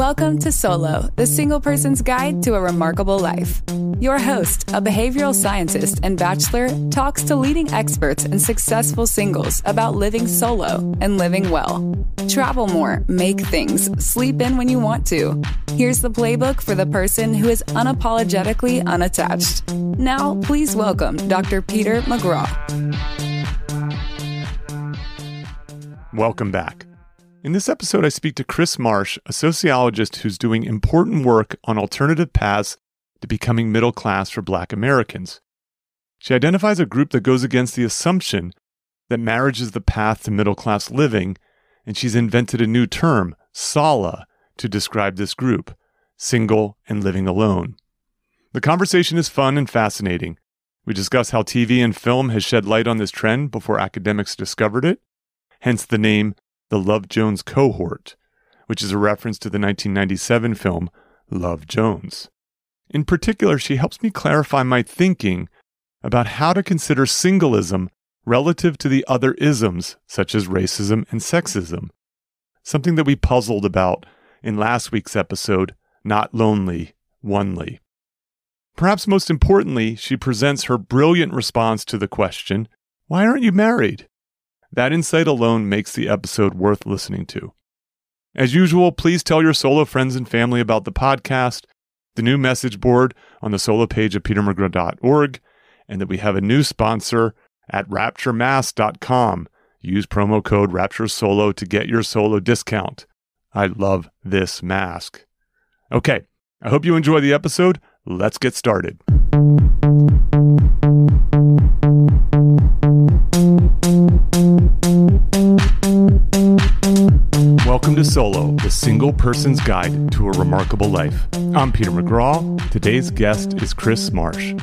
Welcome to SaLA, the single person's guide to a remarkable life. Your host, a behavioral scientist and bachelor, talks to leading experts and successful singles about living solo and living well. Travel more, make things, sleep in when you want to. Here's the playbook for the person who is unapologetically unattached. Now, please welcome Dr. Peter McGraw. Welcome back. In this episode, I speak to Kris Marsh, a sociologist who's doing important work on alternative paths to becoming middle class for Black Americans. She identifies a group that goes against the assumption that marriage is the path to middle class living, and she's invented a new term, SaLA, to describe this group, single and living alone. The conversation is fun and fascinating. We discuss how TV and film has shed light on this trend before academics discovered it, hence the name the Love Jones Cohort, which is a reference to the 1997 film Love Jones. In particular, she helps me clarify my thinking about how to consider singlism relative to the other isms, such as racism and sexism, something that we puzzled about in last week's episode, Not Lonely, Onely. Perhaps most importantly, she presents her brilliant response to the question, why aren't you married? That insight alone makes the episode worth listening to. As usual, please tell your solo friends and family about the podcast, the new message board on the SaLA page at petermcgraw.org, and that we have a new sponsor at rapturemask.com. Use promo code RaptureSolo to get your solo discount. I love this mask. Okay, I hope you enjoy the episode. Let's get started. Welcome to SaLA, the single person's guide to a remarkable life. I'm Peter McGraw. Today's guest is Kris Marsh.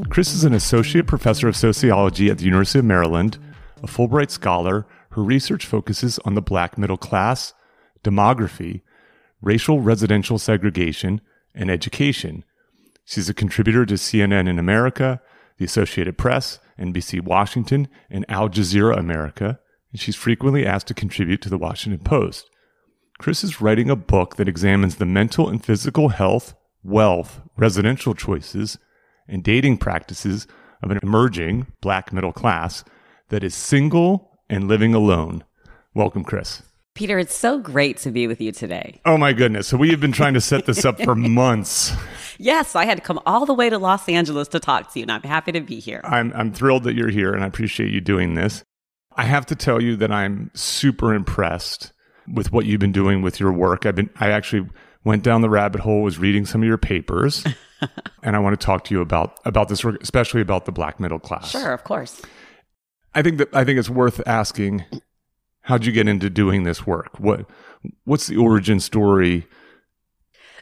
Kris is an associate professor of sociology at the University of Maryland, a Fulbright scholar. Her research focuses on the Black middle class, demography, racial residential segregation, and education. She's a contributor to CNN in America, the Associated Press, NBC Washington, and Al Jazeera America, and she's frequently asked to contribute to the Washington Post. Kris is writing a book that examines the mental and physical health, wealth, residential choices, and dating practices of an emerging Black middle class that is single and living alone. Welcome, Kris. Peter, it's so great to be with you today. Oh my goodness. So we have been trying to set this up for months. Yes, I had to come all the way to Los Angeles to talk to you, and I'm happy to be here. I'm thrilled that you're here, and I appreciate you doing this. I have to tell you that I'm super impressed with what you've been doing with your work. I actually went down the rabbit hole, was reading some of your papers, and I want to talk to you about this work, especially about the Black middle class. Sure, of course. I think it's worth asking, how'd you get into doing this work? What's the origin story?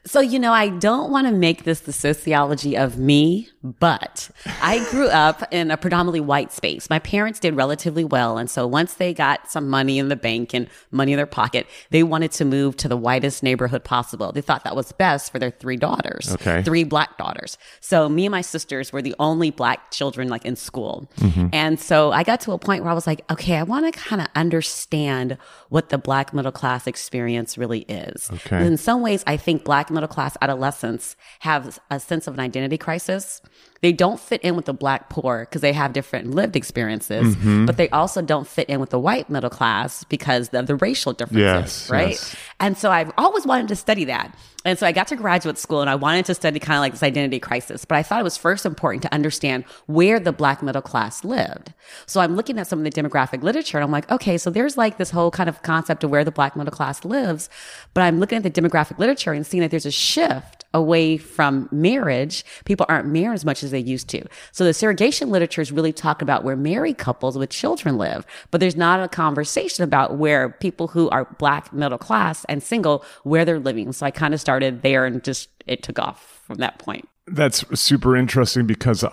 So, I don't want to make this the sociology of me, but I grew up in a predominantly white space. My parents did relatively well. And so once they got some money in the bank and money in their pocket, they wanted to move to the whitest neighborhood possible. They thought that was best for their 3 daughters, okay. 3 Black daughters. So me and my sisters were the only Black children in school. Mm-hmm. And so I got to a point where I was like, okay, I want to kind of understand what the Black middle class experience really is. Okay. In some ways, I think Black middle class adolescents have a sense of an identity crisis. They don't fit in with the Black poor because they have different lived experiences, but they also don't fit in with the white middle class because of the racial differences, right? Yes. And so I've always wanted to study that. And so I got to graduate school and I wanted to study kind of like this identity crisis, but I thought it was first important to understand where the Black middle class lived. So I'm looking at some of the demographic literature and I'm like, okay, so there's this whole kind of concept of where the Black middle class lives, but I'm looking at the demographic literature and seeing that there's a shift away from marriage. People aren't married as much as they used to. So the segregation literature is really talking about where married couples with children live, but there's not a conversation about where people who are Black middle class and single, where they're living. So I kind of started there and it took off from that point. That's super interesting because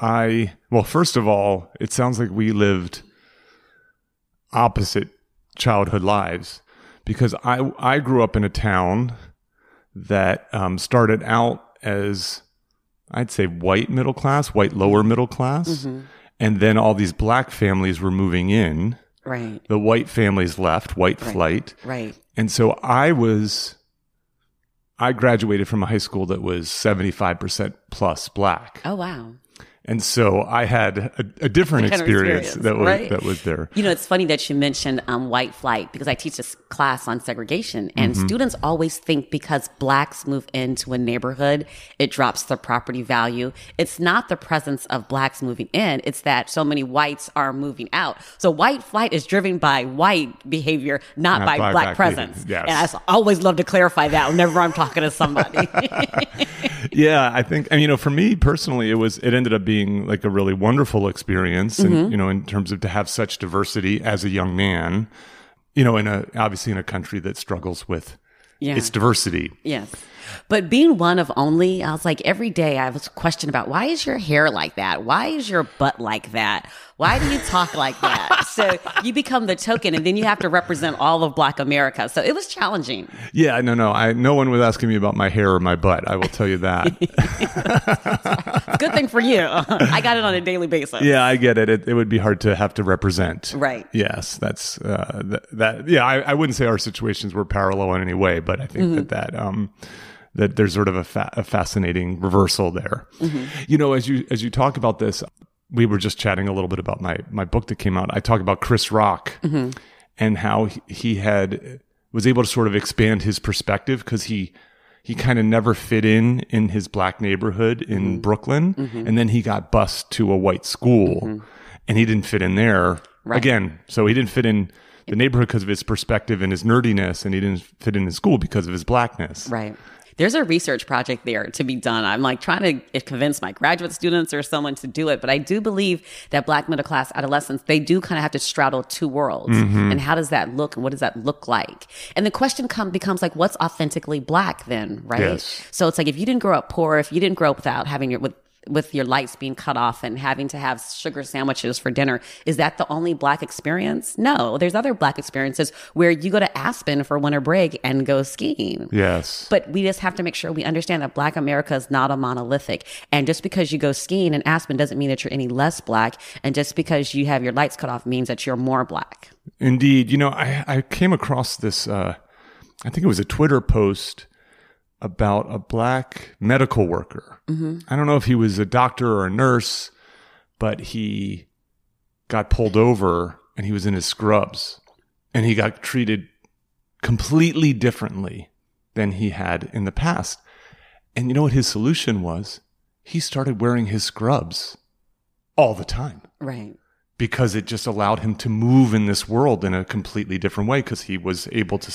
first of all, it sounds like we lived opposite childhood lives because I grew up in a town that started out as, I'd say, white middle class, white lower middle class. Mm-hmm. And then all these Black families were moving in. Right. The white families left, white flight. Right. And so I was I graduated from a high school that was 75% plus Black. Oh, wow. And so I had a different experience that was there. You know, it's funny that you mentioned white flight, because I teach this class on segregation, and students always think because Blacks move into a neighborhood, it drops the property value. It's not the presence of Blacks moving in. It's that so many whites are moving out. So white flight is driven by white behavior, not by black presence. Yes. And I always love to clarify that whenever I'm talking to somebody. Yeah, I think, and, you know, for me personally, it ended up being like a really wonderful experience, and, you know, in terms of to have such diversity as a young man, you know, obviously in a country that struggles with its diversity. Yes. But being one of only, I was like, every day I was questioned about, why is your hair like that? Why is your butt like that? Why do you talk like that? So you become the token, and then you have to represent all of Black America. So it was challenging. Yeah, no one was asking me about my hair or my butt. I will tell you that. Good thing for you. I got it on a daily basis. Yeah, I get it. It would be hard to have to represent. Right. Yes, that's that. Yeah, I wouldn't say our situations were parallel in any way, but I think that there's sort of a fascinating reversal there. You know, as you talk about this, we were just chatting a little bit about my book that came out. I talk about Chris Rock and how he was able to sort of expand his perspective, because he kind of never fit in his Black neighborhood in Brooklyn, and then he got bused to a white school, and he didn't fit in there again. So he didn't fit in the neighborhood because of his perspective and his nerdiness, and he didn't fit in his school because of his Blackness. Right. There's a research project there to be done. I'm like trying to convince my graduate students or someone to do it. But I do believe that Black middle class adolescents, they do kind of have to straddle two worlds. And how does that look? And what does that look like? And the question becomes like, what's authentically Black then, right? Yes. So it's like, if you didn't grow up poor, if you didn't grow up without having with your lights being cut off and having to have sugar sandwiches for dinner, is that the only Black experience? No, there's other Black experiences where you go to Aspen for winter break and go skiing. Yes. But we just have to make sure we understand that Black America is not a monolithic. And just because you go skiing in Aspen doesn't mean that you're any less Black. And just because you have your lights cut off means that you're more Black. Indeed. You know, I came across this, I think it was a Twitter post about a Black medical worker. I don't know if he was a doctor or a nurse, but he got pulled over and he was in his scrubs, and he got treated completely differently than he had in the past. And you know what his solution was? He started wearing his scrubs all the time. Right. Because it just allowed him to move in this world in a completely different way, because he was able to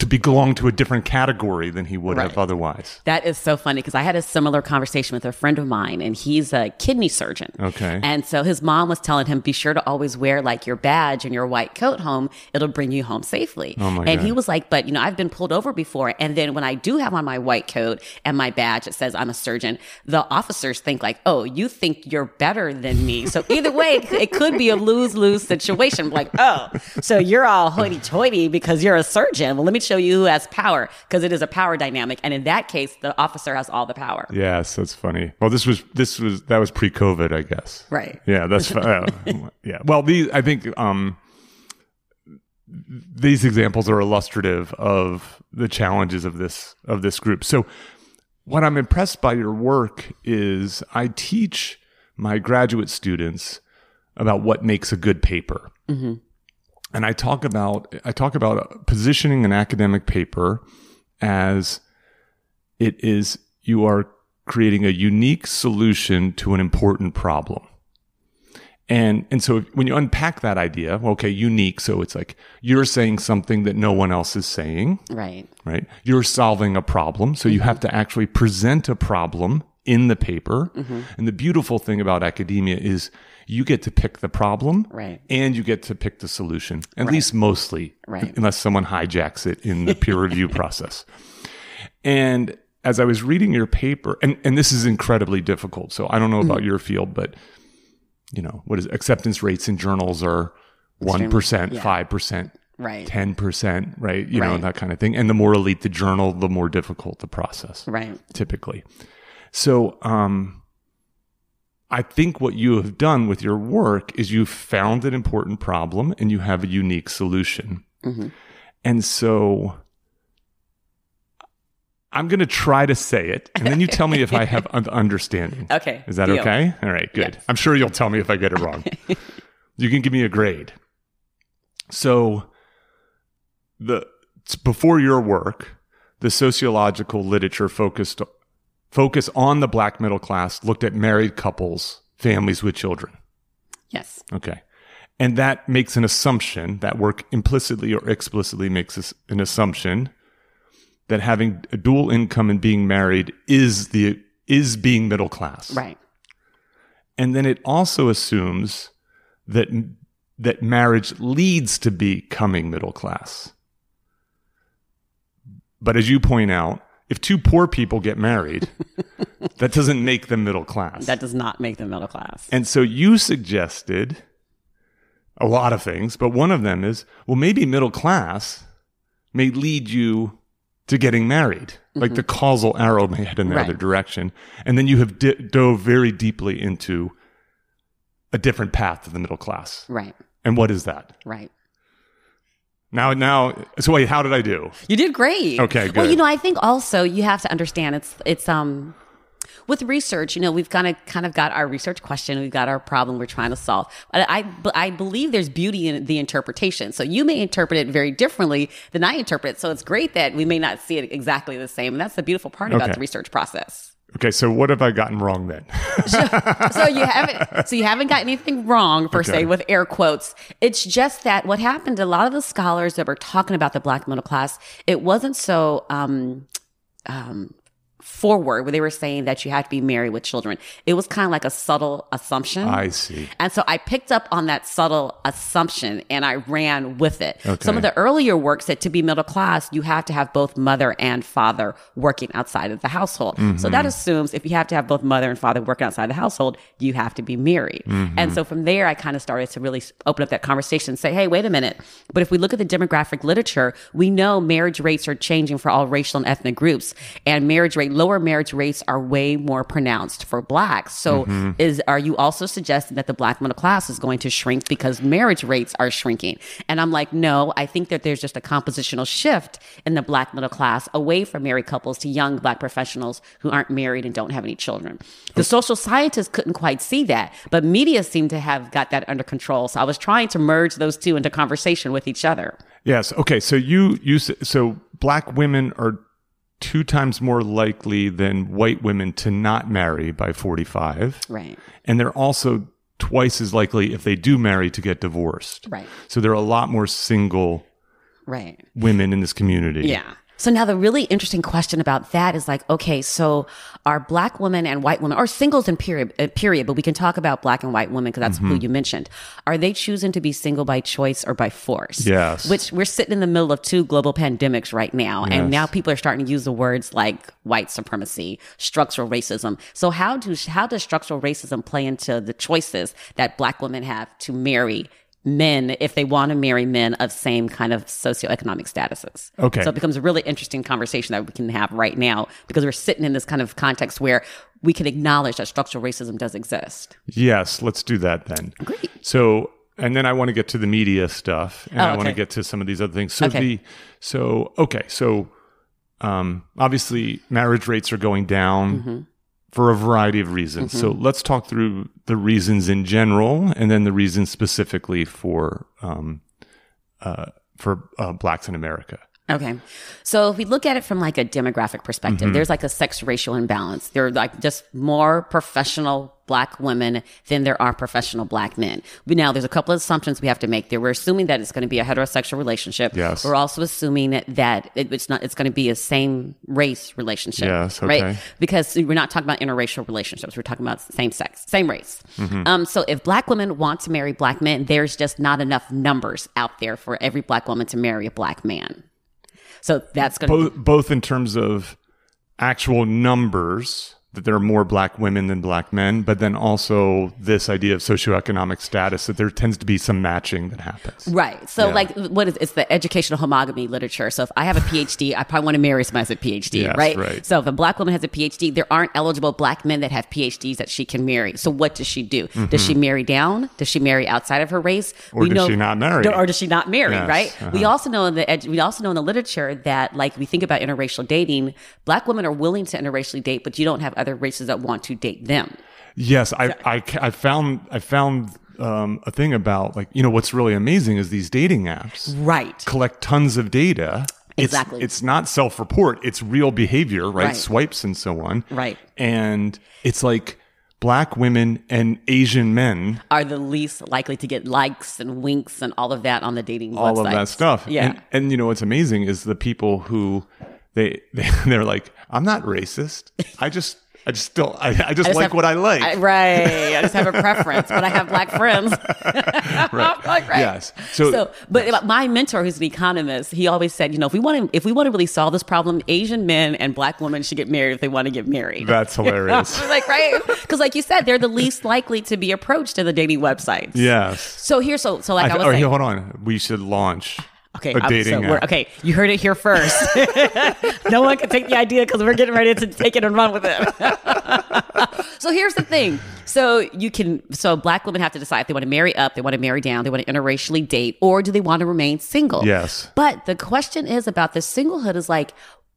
belong to a different category than he would have otherwise. That is so funny, because I had a similar conversation with a friend of mine, and he's a kidney surgeon. Okay. And so his mom was telling him, be sure to always wear like your badge and your white coat home. It'll bring you home safely. Oh my and God. he was like, but you know, I've been pulled over before. And then when I do have on my white coat and my badge that says I'm a surgeon, the officers think like, oh, you think you're better than me. So either way, it could be a lose-lose situation. Like, oh, so you're all hoity-toity because you're a surgeon. Well, let me show you who has power, because it is a power dynamic. And in that case, the officer has all the power. Yes, that's funny. Well, that was pre-COVID, I guess. Right. Yeah, that's yeah. Well, I think these examples are illustrative of the challenges of this group. So, what I'm impressed by your work is I teach my graduate students about what makes a good paper. And I talk about positioning an academic paper as you are creating a unique solution to an important problem. And so when you unpack that idea, okay, unique. So it's like you're saying something that no one else is saying. Right. Right. You're solving a problem. So you have to actually present a problem in the paper. And the beautiful thing about academia is you get to pick the problem, right, and you get to pick the solution, at least mostly, right, unless someone hijacks it in the peer review process. And as I was reading your paper, and this is incredibly difficult, so I don't know about your field, but you know, what is acceptance rates in journals are 1%, 5%, right, 10%, right? You know, that kind of thing. And the more elite the journal, the more difficult the process, right, typically. So, I think what you have done with your work is you've found an important problem and you have a unique solution. And so I'm going to try to say it, and then you tell me if I have an understanding. Okay. Is that deal. okay? All right, good. Yes. I'm sure you'll tell me if I get it wrong. You can give me a grade. So before your work, the sociological literature focus on the Black middle class looked at married couples, families with children. Yes. Okay. And that makes an assumption, that work implicitly or explicitly makes an assumption that having a dual income and being married is being middle class. Right. And then it also assumes that marriage leads to becoming middle class. But as you point out, if two poor people get married, that doesn't make them middle class. That does not make them middle class. And so you suggested a lot of things, but one of them is, well, maybe middle class may lead you to getting married. Like the causal arrow may head in the other direction. And then you have dove very deeply into a different path to the middle class. Right. And what is that? Right. Now, so wait, how did I do? You did great. Okay, good. Well, I think also you have to understand it's with research, we've kind of got our research question, we've got our problem we're trying to solve. But I believe there's beauty in the interpretation. So you may interpret it very differently than I interpret it. So it's great that we may not see it exactly the same. And that's the beautiful part about the research process. Okay, so what have I gotten wrong then? So you haven't got anything wrong per se with air quotes. It's just that what happened, a lot of the scholars that were talking about the Black middle class, it wasn't so forward where they were saying that you have to be married with children. It was kind of like a subtle assumption. I see. And so I picked up on that subtle assumption and I ran with it. Okay. Some of the earlier work said to be middle class, you have to have both mother and father working outside of the household. So that assumes if you have to have both mother and father working outside the household, you have to be married. And so from there, I kind of started to really open up that conversation and say, hey, wait a minute. But if we look at the demographic literature, we know marriage rates are changing for all racial and ethnic groups, and lower marriage rates are way more pronounced for Blacks. So are you also suggesting that the Black middle class is going to shrink because marriage rates are shrinking? And I'm like, no, I think that there's just a compositional shift in the Black middle class away from married couples to young Black professionals who aren't married and don't have any children. The social scientists couldn't quite see that, but media seemed to have got that under control. So I was trying to merge those two into conversation with each other. Yes. Okay. So so Black women are 2 times more likely than white women to not marry by 45. Right. And they're also twice as likely, if they do marry, to get divorced. Right. So there are a lot more single women in this community. Yeah. So now the really interesting question about that is like, okay, so are Black women and white women, or singles in period, but we can talk about Black and white women because that's who you mentioned. Are they choosing to be single by choice or by force? Yes. Which we're sitting in the middle of 2 global pandemics right now. And now people are starting to use the words like white supremacy, structural racism. So how does structural racism play into the choices that Black women have to marry men if they want to marry men of same kind of socioeconomic statuses? Okay. So it becomes a really interesting conversation that we can have right now because we're sitting in this kind of context where we can acknowledge that structural racism does exist. Yes, let's do that then. Great. So, and then I want to get to the media stuff, and I want to get to some of these other things. So obviously marriage rates are going down for a variety of reasons. So let's talk through the reasons in general, and then the reasons specifically for Blacks in America. Okay. So if we look at it from like a demographic perspective, there's like a sex racial imbalance. There are like just more professional Black women than there are professional Black men. But now there's a couple of assumptions we have to make there. We're assuming that it's going to be a heterosexual relationship. Yes. We're also assuming that it's going to be a same race relationship. Yes. Okay. Right? Because we're not talking about interracial relationships. We're talking about same sex, same race. So if Black women want to marry Black men, there's just not enough numbers out there for every Black woman to marry a Black man. So that's going to both in terms of actual numbers that there are more black women than black men, but then also this idea of socioeconomic status, that there tends to be some matching that happens. Right. So it's the educational homogamy literature. So if I have a PhD, I probably want to marry somebody who has a PhD, Yes, right? right? So if a black woman has a PhD, there aren't eligible black men that have PhDs that she can marry. So what does she do? Does she marry down? Does she marry outside of her race? Or does she not marry? Or does she not marry, Yes, right? We also know in the literature that, like, we think about interracial dating, black women are willing to interracially date, but you don't have other races that want to date them. Yes, I found a thing about, like, what's really amazing is these dating apps, right, collect tons of data. Exactly. It's not self-report; it's real behavior, right? Swipes and so on, right? And it's like black women and Asian men are the least likely to get likes and winks and all of that on the dating websites. All of that stuff. Yeah. And what's amazing is the people who they're like, I'm not racist. I just like what I like. Right. I just have a preference, but I have black friends. Right. Like, right. Yes. But my mentor, who's an economist, he always said, if we want to really solve this problem, Asian men and black women should get married if they want to get married. That's hilarious. Like, right? Because, like you said, they're the least likely to be approached in the dating websites. Yes. So I was saying, hold on. We should launch. Okay, a dating app. Okay, you heard it here first. No one can take the idea because we're getting ready to take it and run with it. So here's the thing. So black women have to decide if they want to marry up, they want to marry down, they want to interracially date, or do they want to remain single? Yes. But the question is about this singlehood is like,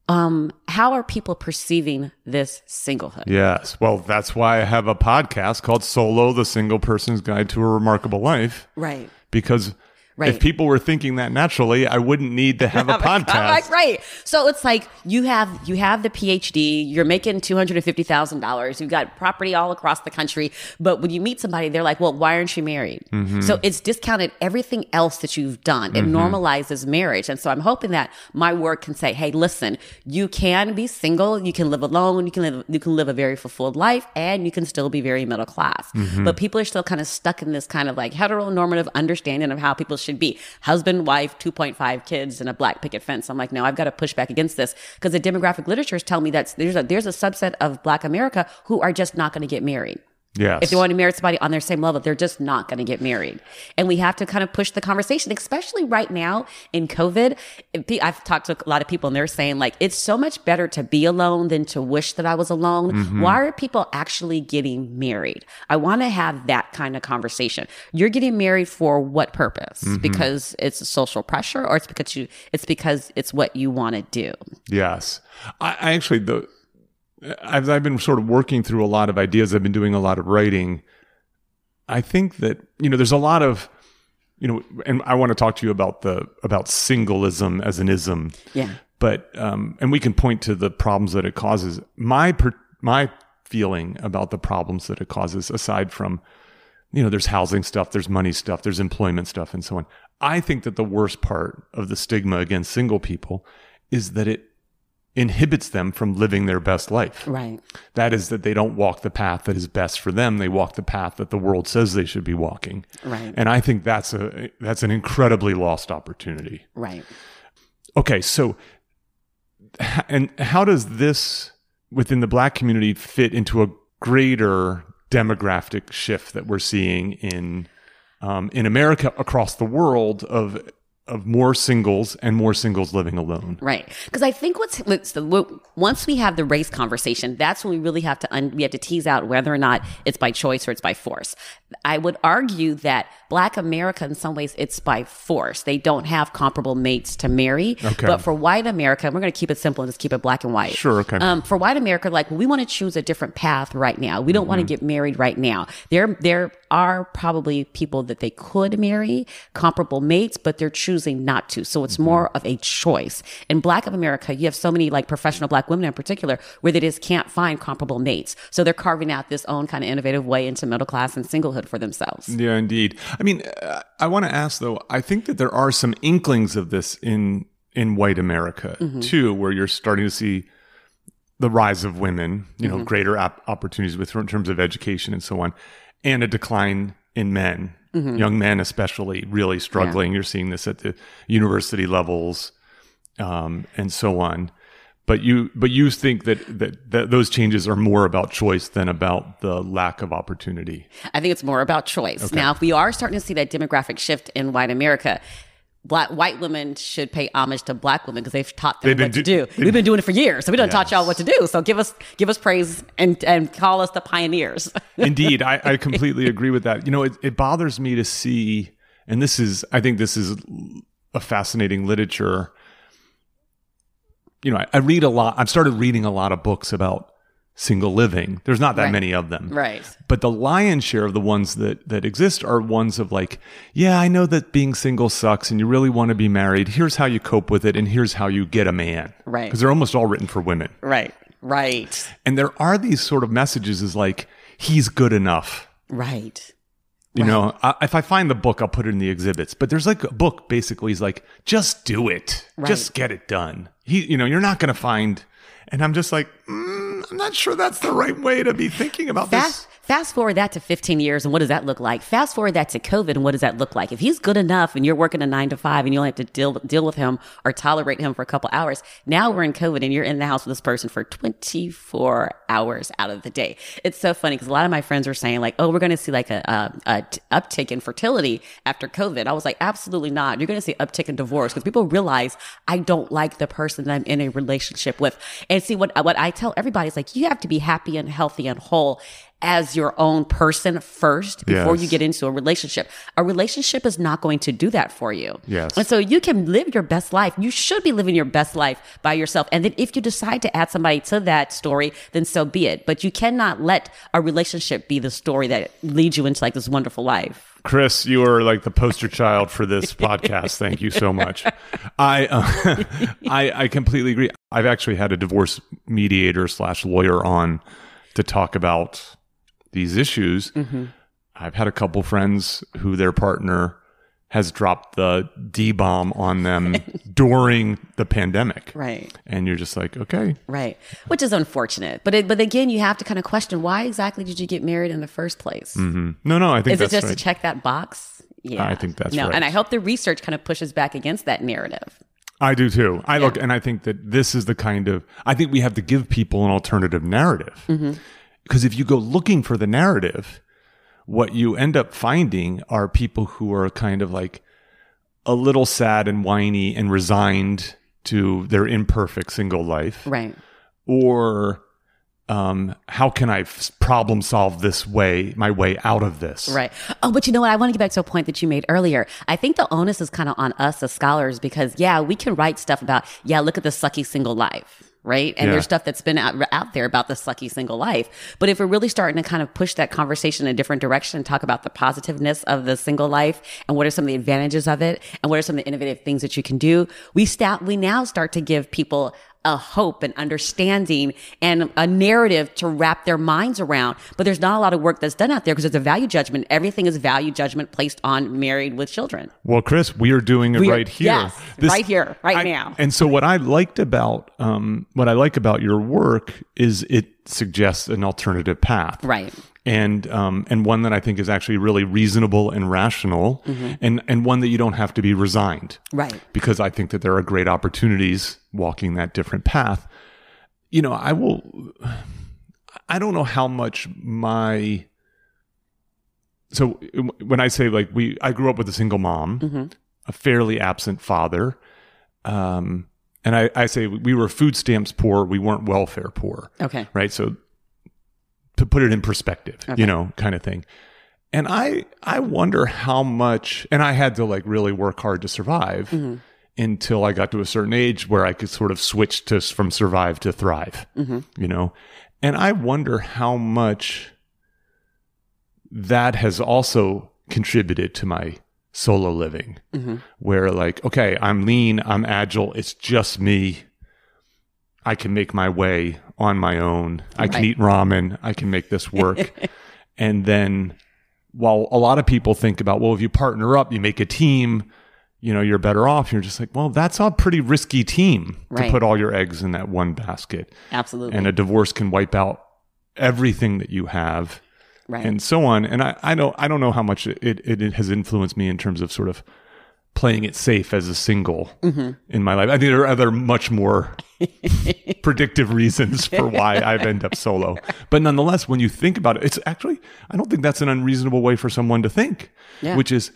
how are people perceiving this singlehood? Yes. Well, that's why I have a podcast called SaLA, The Single Person's Guide to a Remarkable Life. Right. Because if people were thinking that naturally, I wouldn't need to have a podcast. Right. So it's like you have the PhD, you're making $250,000, you've got property all across the country, but when you meet somebody, they're like, well, why aren't you married? Mm-hmm. So it's discounted everything else that you've done. It normalizes marriage. And so I'm hoping that my work can say, hey, listen, you can be single, you can live alone, you can live a very fulfilled life, and you can still be very middle class. Mm-hmm. But people are still kind of stuck in this kind of like heteronormative understanding of how people should be. Husband, wife, 2.5 kids, and a black picket fence. I'm like, no, I've got to push back against this because the demographic literatures tell me that there's a subset of black America who are just not going to get married. Yes. If they want to marry somebody on their same level, they're just not going to get married. And we have to kind of push the conversation, especially right now in COVID. I've talked to a lot of people and they're saying like, it's so much better to be alone than to wish that I was alone. Mm-hmm. Why are people actually getting married? I want to have that kind of conversation. You're getting married for what purpose? Mm-hmm. Because it's a social pressure, or it's because it's what you want to do? Yes. I actually, I've been sort of working through a lot of ideas. I've been doing a lot of writing. I think that, there's a lot of, and I want to talk to you about singlism as an ism. Yeah. But, and we can point to the problems that it causes. My feeling about the problems that it causes, aside from, there's housing stuff, there's money stuff, there's employment stuff, and so on. I think that the worst part of the stigma against single people is that it inhibits them from living their best life. Right. That is, that they don't walk the path that is best for them. They walk the path that the world says they should be walking. Right. And I think that's an incredibly lost opportunity. Right. Okay. So, and how does this within the black community fit into a greater demographic shift that we're seeing in America, across the world, of more singles and more singles living alone? Right. Because I think once we have the race conversation, that's when we really have to tease out whether or not it's by choice or it's by force. I would argue that Black America, in some ways, it's by force. They don't have comparable mates to marry. Okay. But for white America, we're going to keep it simple and just keep it black and white. Sure. Okay. For white America, like, we want to choose a different path right now. We don't want to get married right now. There are probably people that they could marry, comparable mates, but they're choosing not to. So it's more of a choice. In Black America, you have so many like professional Black women in particular where they just can't find comparable mates. So they're carving out this own kind of innovative way into middle class and singlehood for themselves. Yeah, indeed. I mean, I want to ask though, I think that there are some inklings of this in white America too, where you're starting to see the rise of women, greater opportunities in terms of education and so on, and a decline in men. Young men especially really struggling. Yeah. You're seeing this at the university levels and so on. But you think that those changes are more about choice than about the lack of opportunity. I think it's more about choice. Okay. Now, if we are starting to see that demographic shift in white America, white women should pay homage to black women because they've taught them what to do. We've been doing it for years, so we done taught y'all what to do. So give us praise and call us the pioneers. Indeed, I completely agree with that. It bothers me to see, and I think this is a fascinating literature. I read a lot. I've started reading a lot of books about single living. There's not that many of them. Right. But the lion's share of the ones that exist are ones of like, yeah, I know that being single sucks and you really want to be married. Here's how you cope with it and here's how you get a man. Right. Because they're almost all written for women. Right. Right. And there are these sort of messages is like, he's good enough. Right. If I find the book, I'll put it in the exhibits. But there's like a book basically is like, just do it. Right. Just get it done. You're not going to find. And I'm just like, I'm not sure that's the right way to be thinking about this. Fast forward that to 15 years, and what does that look like? Fast forward that to COVID, and what does that look like? If he's good enough and you're working a 9 to 5 and you only have to deal with him or tolerate him for a couple hours, now we're in COVID and you're in the house with this person for 24 hours out of the day. It's so funny because a lot of my friends were saying like, oh, we're going to see like a uptick in fertility after COVID. I was like, absolutely not. You're going to see uptick in divorce because people realize I don't like the person that I'm in a relationship with. And see, what I tell everybody is like, you have to be happy and healthy and whole as your own person first before you get into a relationship. A relationship is not going to do that for you. Yes. And so you can live your best life. You should be living your best life by yourself. And then if you decide to add somebody to that story, then so be it. But you cannot let a relationship be the story that leads you into like this wonderful life. Kris, you are like the poster child for this podcast. Thank you so much. I completely agree. I've actually had a divorce mediator / lawyer on to talk about these issues. Mm-hmm. I've had a couple friends who their partner has dropped the D-bomb on them during the pandemic. Right. And you're just like, okay. Right. Which is unfortunate. But again, you have to kind of question, why exactly did you get married in the first place? Mm-hmm. No, I think that's right. Is it just to check that box? Yeah. I think that's right. And I hope the research kind of pushes back against that narrative. I do too. Look, and I think that this is I think we have to give people an alternative narrative. Mm-hmm. Because if you go looking for the narrative, what you end up finding are people who are kind of like a little sad and whiny and resigned to their imperfect single life. Right. Or how can I problem solve my way out of this? Right. Oh, but you know what? I want to get back to a point that you made earlier. I think the onus is kind of on us as scholars because, we can write stuff about, look at the sucky single life. Right. And there's stuff that's been out there about the sucky single life. But if we're really starting to kind of push that conversation in a different direction and talk about the positiveness of the single life and what are some of the advantages of it and what are some of the innovative things that you can do, we now start to give people a hope and understanding and a narrative to wrap their minds around. But there's not a lot of work that's done out there because it's a value judgment. Everything is value judgment placed on married with children. Well, Kris, we are doing it right here. Yes, right here, right now. And so what I like about your work is it suggests an alternative path. Right. And one that I think is actually really reasonable and rational, mm-hmm. and one that you don't have to be resigned. Right. Because I think that there are great opportunities walking that different path. I don't know how much so when I say like I grew up with a single mom, mm-hmm. a fairly absent father, and I say we were food stamps poor, we weren't welfare poor. Okay. Right. So to put it in perspective, kind of thing. And I wonder how much, and I had to like really work hard to survive mm-hmm. until I got to a certain age where I could sort of switch from survive to thrive, mm-hmm. And I wonder how much that has also contributed to my solo living, mm-hmm. where like, okay, I'm lean, I'm agile, it's just me. I can make my way on my own. I can eat ramen. I can make this work. And then while a lot of people think about, well, if you partner up, you make a team, you're better off. You're just like, well, that's a pretty risky team to put all your eggs in that one basket. Absolutely. And a divorce can wipe out everything that you have and so on. And I don't know how much it has influenced me in terms of sort of playing it safe as a single mm-hmm. in my life. I think there are other much more predictive reasons for why I've ended up solo. But nonetheless, when you think about it, it's actually, I don't think that's an unreasonable way for someone to think, which is,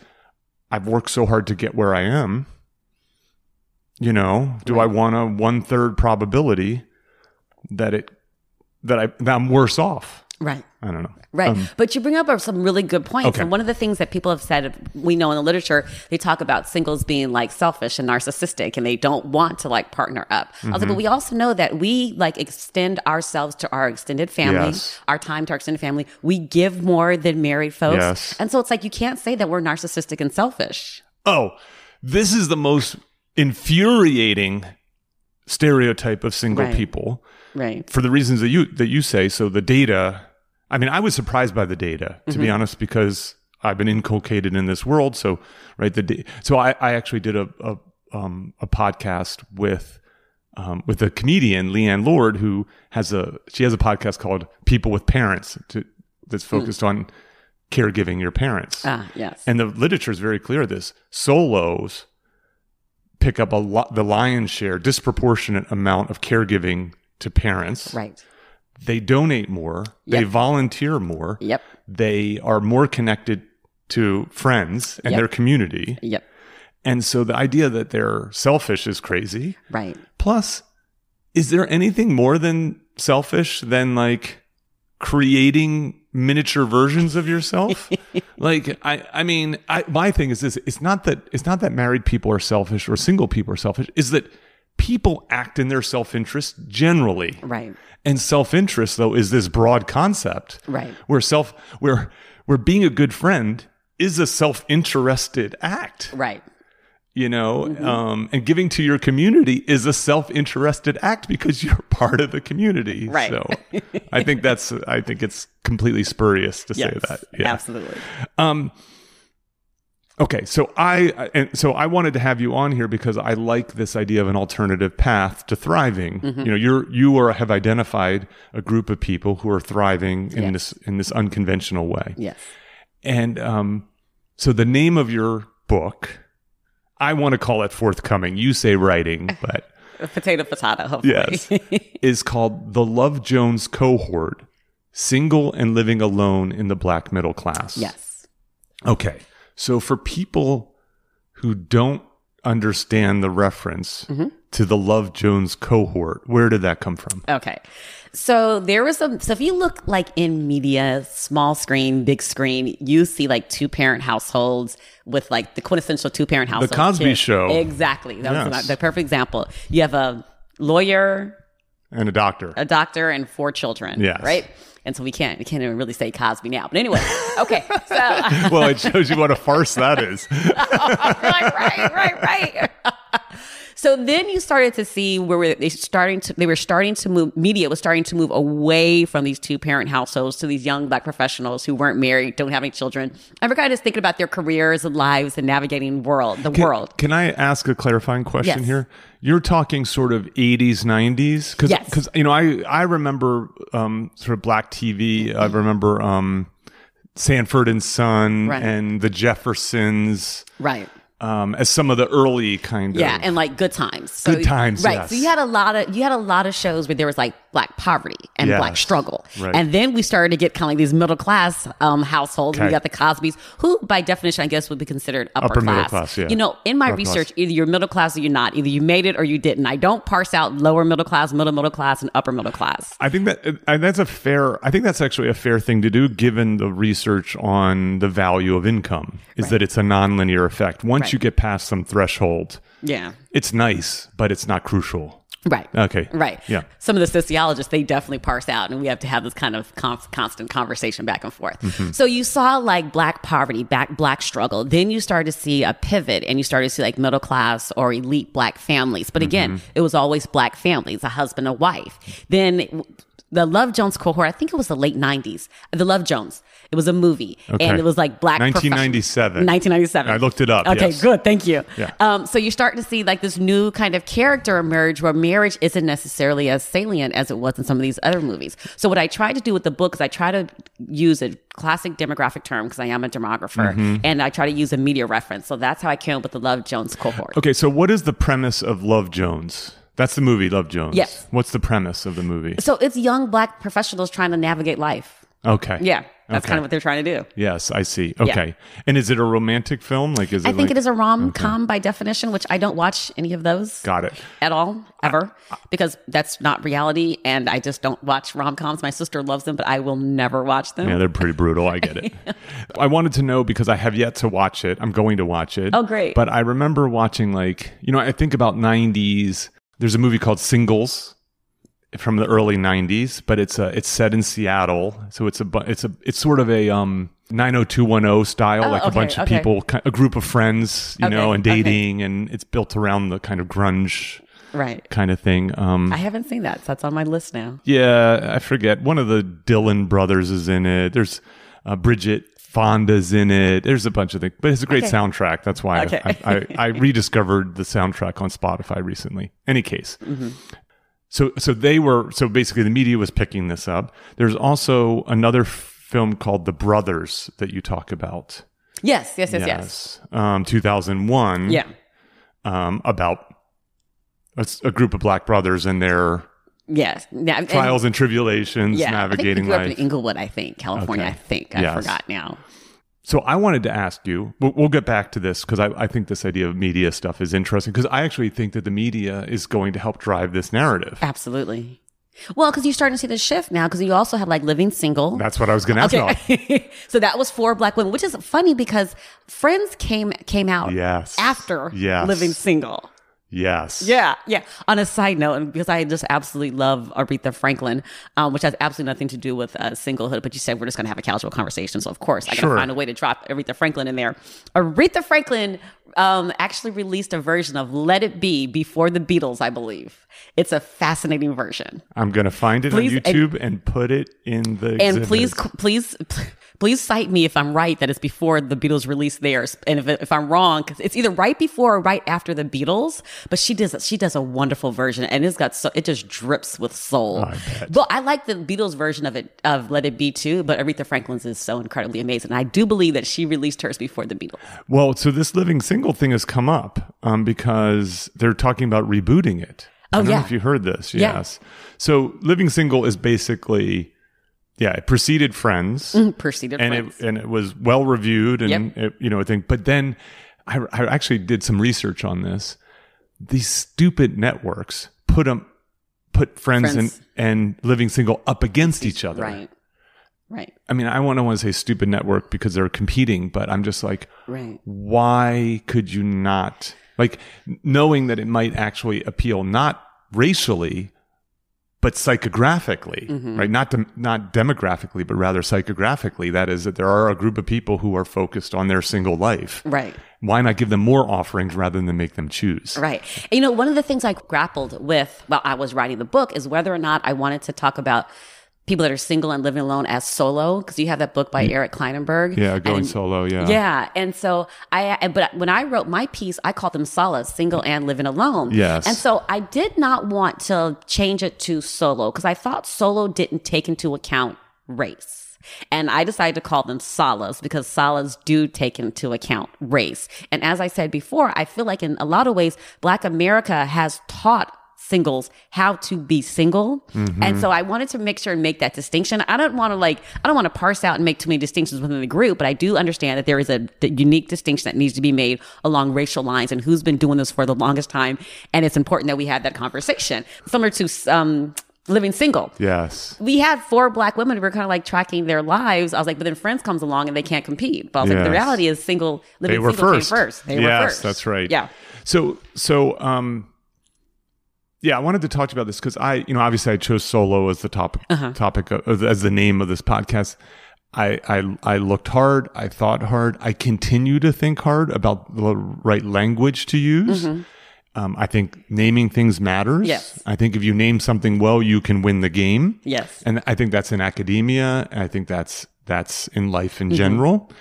I've worked so hard to get where I am. You know, do I want a 1/3 probability that I'm worse off? Right. I don't know. Right. But you bring up some really good points. Okay. And one of the things that people have said, we know in the literature, they talk about singles being like selfish and narcissistic and they don't want to like partner up. I was like, but we also know that we like extend ourselves to our extended family, our time to our extended family. We give more than married folks. Yes. And so it's like, you can't say that we're narcissistic and selfish. Oh, this is the most infuriating stereotype of single people. Right. For the reasons that you say. So the data, I mean, I was surprised by the data, to be honest, because I've been inculcated in this world. So, right, so I actually did a podcast with a comedian, Leanne Lord, who has a podcast called People with Parents that's focused on caregiving your parents. Yes. And the literature is very clear. This solos pick up the lion's share, disproportionate amount of caregiving to parents. Right. They donate more. They volunteer more. Yep. They are more connected to friends and their community. Yep. And so the idea that they're selfish is crazy. Right. Plus, is there anything more than selfish than like creating miniature versions of yourself? Like, I mean, my thing is this: it's not that married people are selfish or single people are selfish. Is that people act in their self-interest generally. Right. And self-interest, though, is this broad concept. Right. Where being a good friend is a self-interested act. Right. You know, and giving to your community is a self-interested act because you're part of the community. Right. So I think it's completely spurious to say that. Yeah. Absolutely. Okay, so I wanted to have you on here because I like this idea of an alternative path to thriving. You know, have identified a group of people who are thriving in this unconventional way. Yes. And so the name of your book, I want to call it forthcoming. You say writing, but potato, hopefully. Yes, is called The Love Jones Cohort: Single and Living Alone in the Black Middle Class. Yes. Okay. So for people who don't understand the reference to the Love Jones Cohort, where did that come from? Okay. So there was so if you look like in media, small screen, big screen, you see like 2-parent households with like the quintessential 2-parent household. The Cosby Show. Exactly. That was the perfect example. You have a lawyer and a doctor and 4 children. Yes. Right. And so we can't even really say Cosby now. But anyway, okay. So well, it shows you what a farce that is. Right. So then you started to see where they were starting to move. Media was starting to move away from these 2-parent households to these young Black professionals who weren't married, don't have any children, and were kind of thinking about their careers and lives and navigating the world. Can I ask a clarifying question here? You're talking sort of 80s, 90s? Because you know, I remember sort of Black TV. I remember Sanford and Son and the Jeffersons. Right. As some of the early kind of and like Good Times. So, Good Times, right? Yes. So you had a lot of shows where there was like Black poverty and Black struggle, right. And then we started to get kind of like these middle class households. Okay. We got the Cosbys, who by definition I guess would be considered upper class. Middle class, yeah. You know, in my research, either you're middle class or you're not. Either you made it or you didn't. I don't parse out lower middle class, middle class, and upper middle class. I think that's actually a fair thing to do, given the research on the value of income. Is that it's a nonlinear effect. Once you get past some threshold, it's nice, but it's not crucial. Right. Okay. Right. Yeah. Some of the sociologists, they definitely parse out, and we have to have this kind of constant conversation back and forth. So you saw like Black poverty, Black struggle. Then you started to see a pivot, and you started to see like middle class or elite Black families. But again, it was always Black families, a husband, a wife. Then the Love Jones Cohort, I think it was the late 90s. The Love Jones. It was a movie. Okay. And it was like Black 1997. 1997. I looked it up. Okay, yes. Good. Thank you. Yeah. So you start to see like this new kind of character emerge where marriage isn't necessarily as salient as it was in some of these other movies. So what I tried to do with the book is I try to use a classic demographic term because I am a demographer, and I try to use a media reference. So that's how I came up with the Love Jones Cohort. Okay, so what is the premise of Love Jones? That's the movie, Love Jones. Yes. What's the premise of the movie? So it's young Black professionals trying to navigate life. Okay. Yeah. That's kind of what they're trying to do. Yes, I see. Okay. Yeah. And is it a romantic film? Like, is it? I think it is a rom-com by definition, which I don't watch any of those. Got it. At all, ever, because that's not reality, and I just don't watch rom-coms. My sister loves them, but I will never watch them. Yeah, they're pretty brutal. I get it. I wanted to know because I have yet to watch it. I'm going to watch it. Oh, great. But I remember watching, like, I think about 90s. There's a movie called Singles from the early 90s, but it's set in Seattle. So it's sort of a 90210 style, like a bunch of people, a group of friends, and dating, and it's built around the kind of grunge kind of thing. I haven't seen that, so that's on my list now. Yeah, I forget. One of the Dylan brothers is in it. There's Bridget Fonda's in it. There's a bunch of things, but it's a great soundtrack. That's why I rediscovered the soundtrack on Spotify recently. Any case. Mm-hmm. So basically the media was picking this up. There's also another film called The Brothers that you talk about. Yes. 2001. Yeah. About a group of Black brothers and their trials and tribulations navigating life. I think we grew up in Inglewood, I think. California, I think. I forgot now. So I wanted to ask you, we'll get back to this because I think this idea of media stuff is interesting because I actually think that the media is going to help drive this narrative. Absolutely. Well, because you're starting to see the shift now because you also have like Living Single. That's what I was going to ask about. So that was for Black women, which is funny because Friends came out after Living Single. Yes. Yeah. On a side note, and because I just absolutely love Aretha Franklin, which has absolutely nothing to do with singlehood, but you said we're just going to have a casual conversation. So, of course, I got to find a way to drop Aretha Franklin in there. Aretha Franklin actually released a version of Let It Be before the Beatles, I believe. It's a fascinating version. I'm going to find it on YouTube and put it in the exhibit. And please cite me if I'm right that it's before the Beatles released theirs, and if I'm wrong, because it's either right before or right after the Beatles. But she does a wonderful version, and it just drips with soul. Well, I like the Beatles version of Let It Be too, but Aretha Franklin's is so incredibly amazing. And I do believe that she released hers before the Beatles. Well, so this Living Single thing has come up because they're talking about rebooting it. I don't know if you heard this. Yes. So Living Single is basically, it preceded Friends. Friends. And it was well reviewed and, I think, but then I actually did some research on this. These stupid networks put Friends and Living Single up against each other. Right. I mean, I don't want to say stupid network because they're competing, but I'm just like, why could you not? Like, knowing that it might actually appeal not racially, but psychographically, right? Not demographically, but rather psychographically. That is that there are a group of people who are focused on their single life. Right. Why not give them more offerings rather than make them choose? Right. And, one of the things I grappled with while I was writing the book is whether or not I wanted to talk about people that are single and living alone as solo, because you have that book by Eric Kleinenberg. Yeah, Going Solo, yeah. Yeah, and so but when I wrote my piece, I called them SaLA, single and living alone. Yes. And so I did not want to change it to solo, because I thought solo didn't take into account race. And I decided to call them SaLAs because SaLAs do take into account race. And as I said before, I feel like in a lot of ways, Black America has taught singles how to be single. And so I wanted to make sure and make that distinction. I don't want to parse out and make too many distinctions within the group, but I do understand that there is a unique distinction that needs to be made along racial lines and who's been doing this for the longest time. And it's important that we have that conversation. Similar to Living Single. Yes. We had 4 Black women who were kind of like tracking their lives. I was like, but then Friends comes along and they can't compete. But I was like, the reality is Living Single came first. They were first. Yes, that's right. Yeah. So I wanted to talk about this because obviously I chose solo as the topic as the name of this podcast. I looked hard. I thought hard. I continue to think hard about the right language to use. I think naming things matters. Yes. I think if you name something well, you can win the game. Yes. And I think that's in academia. And I think that's in life in general.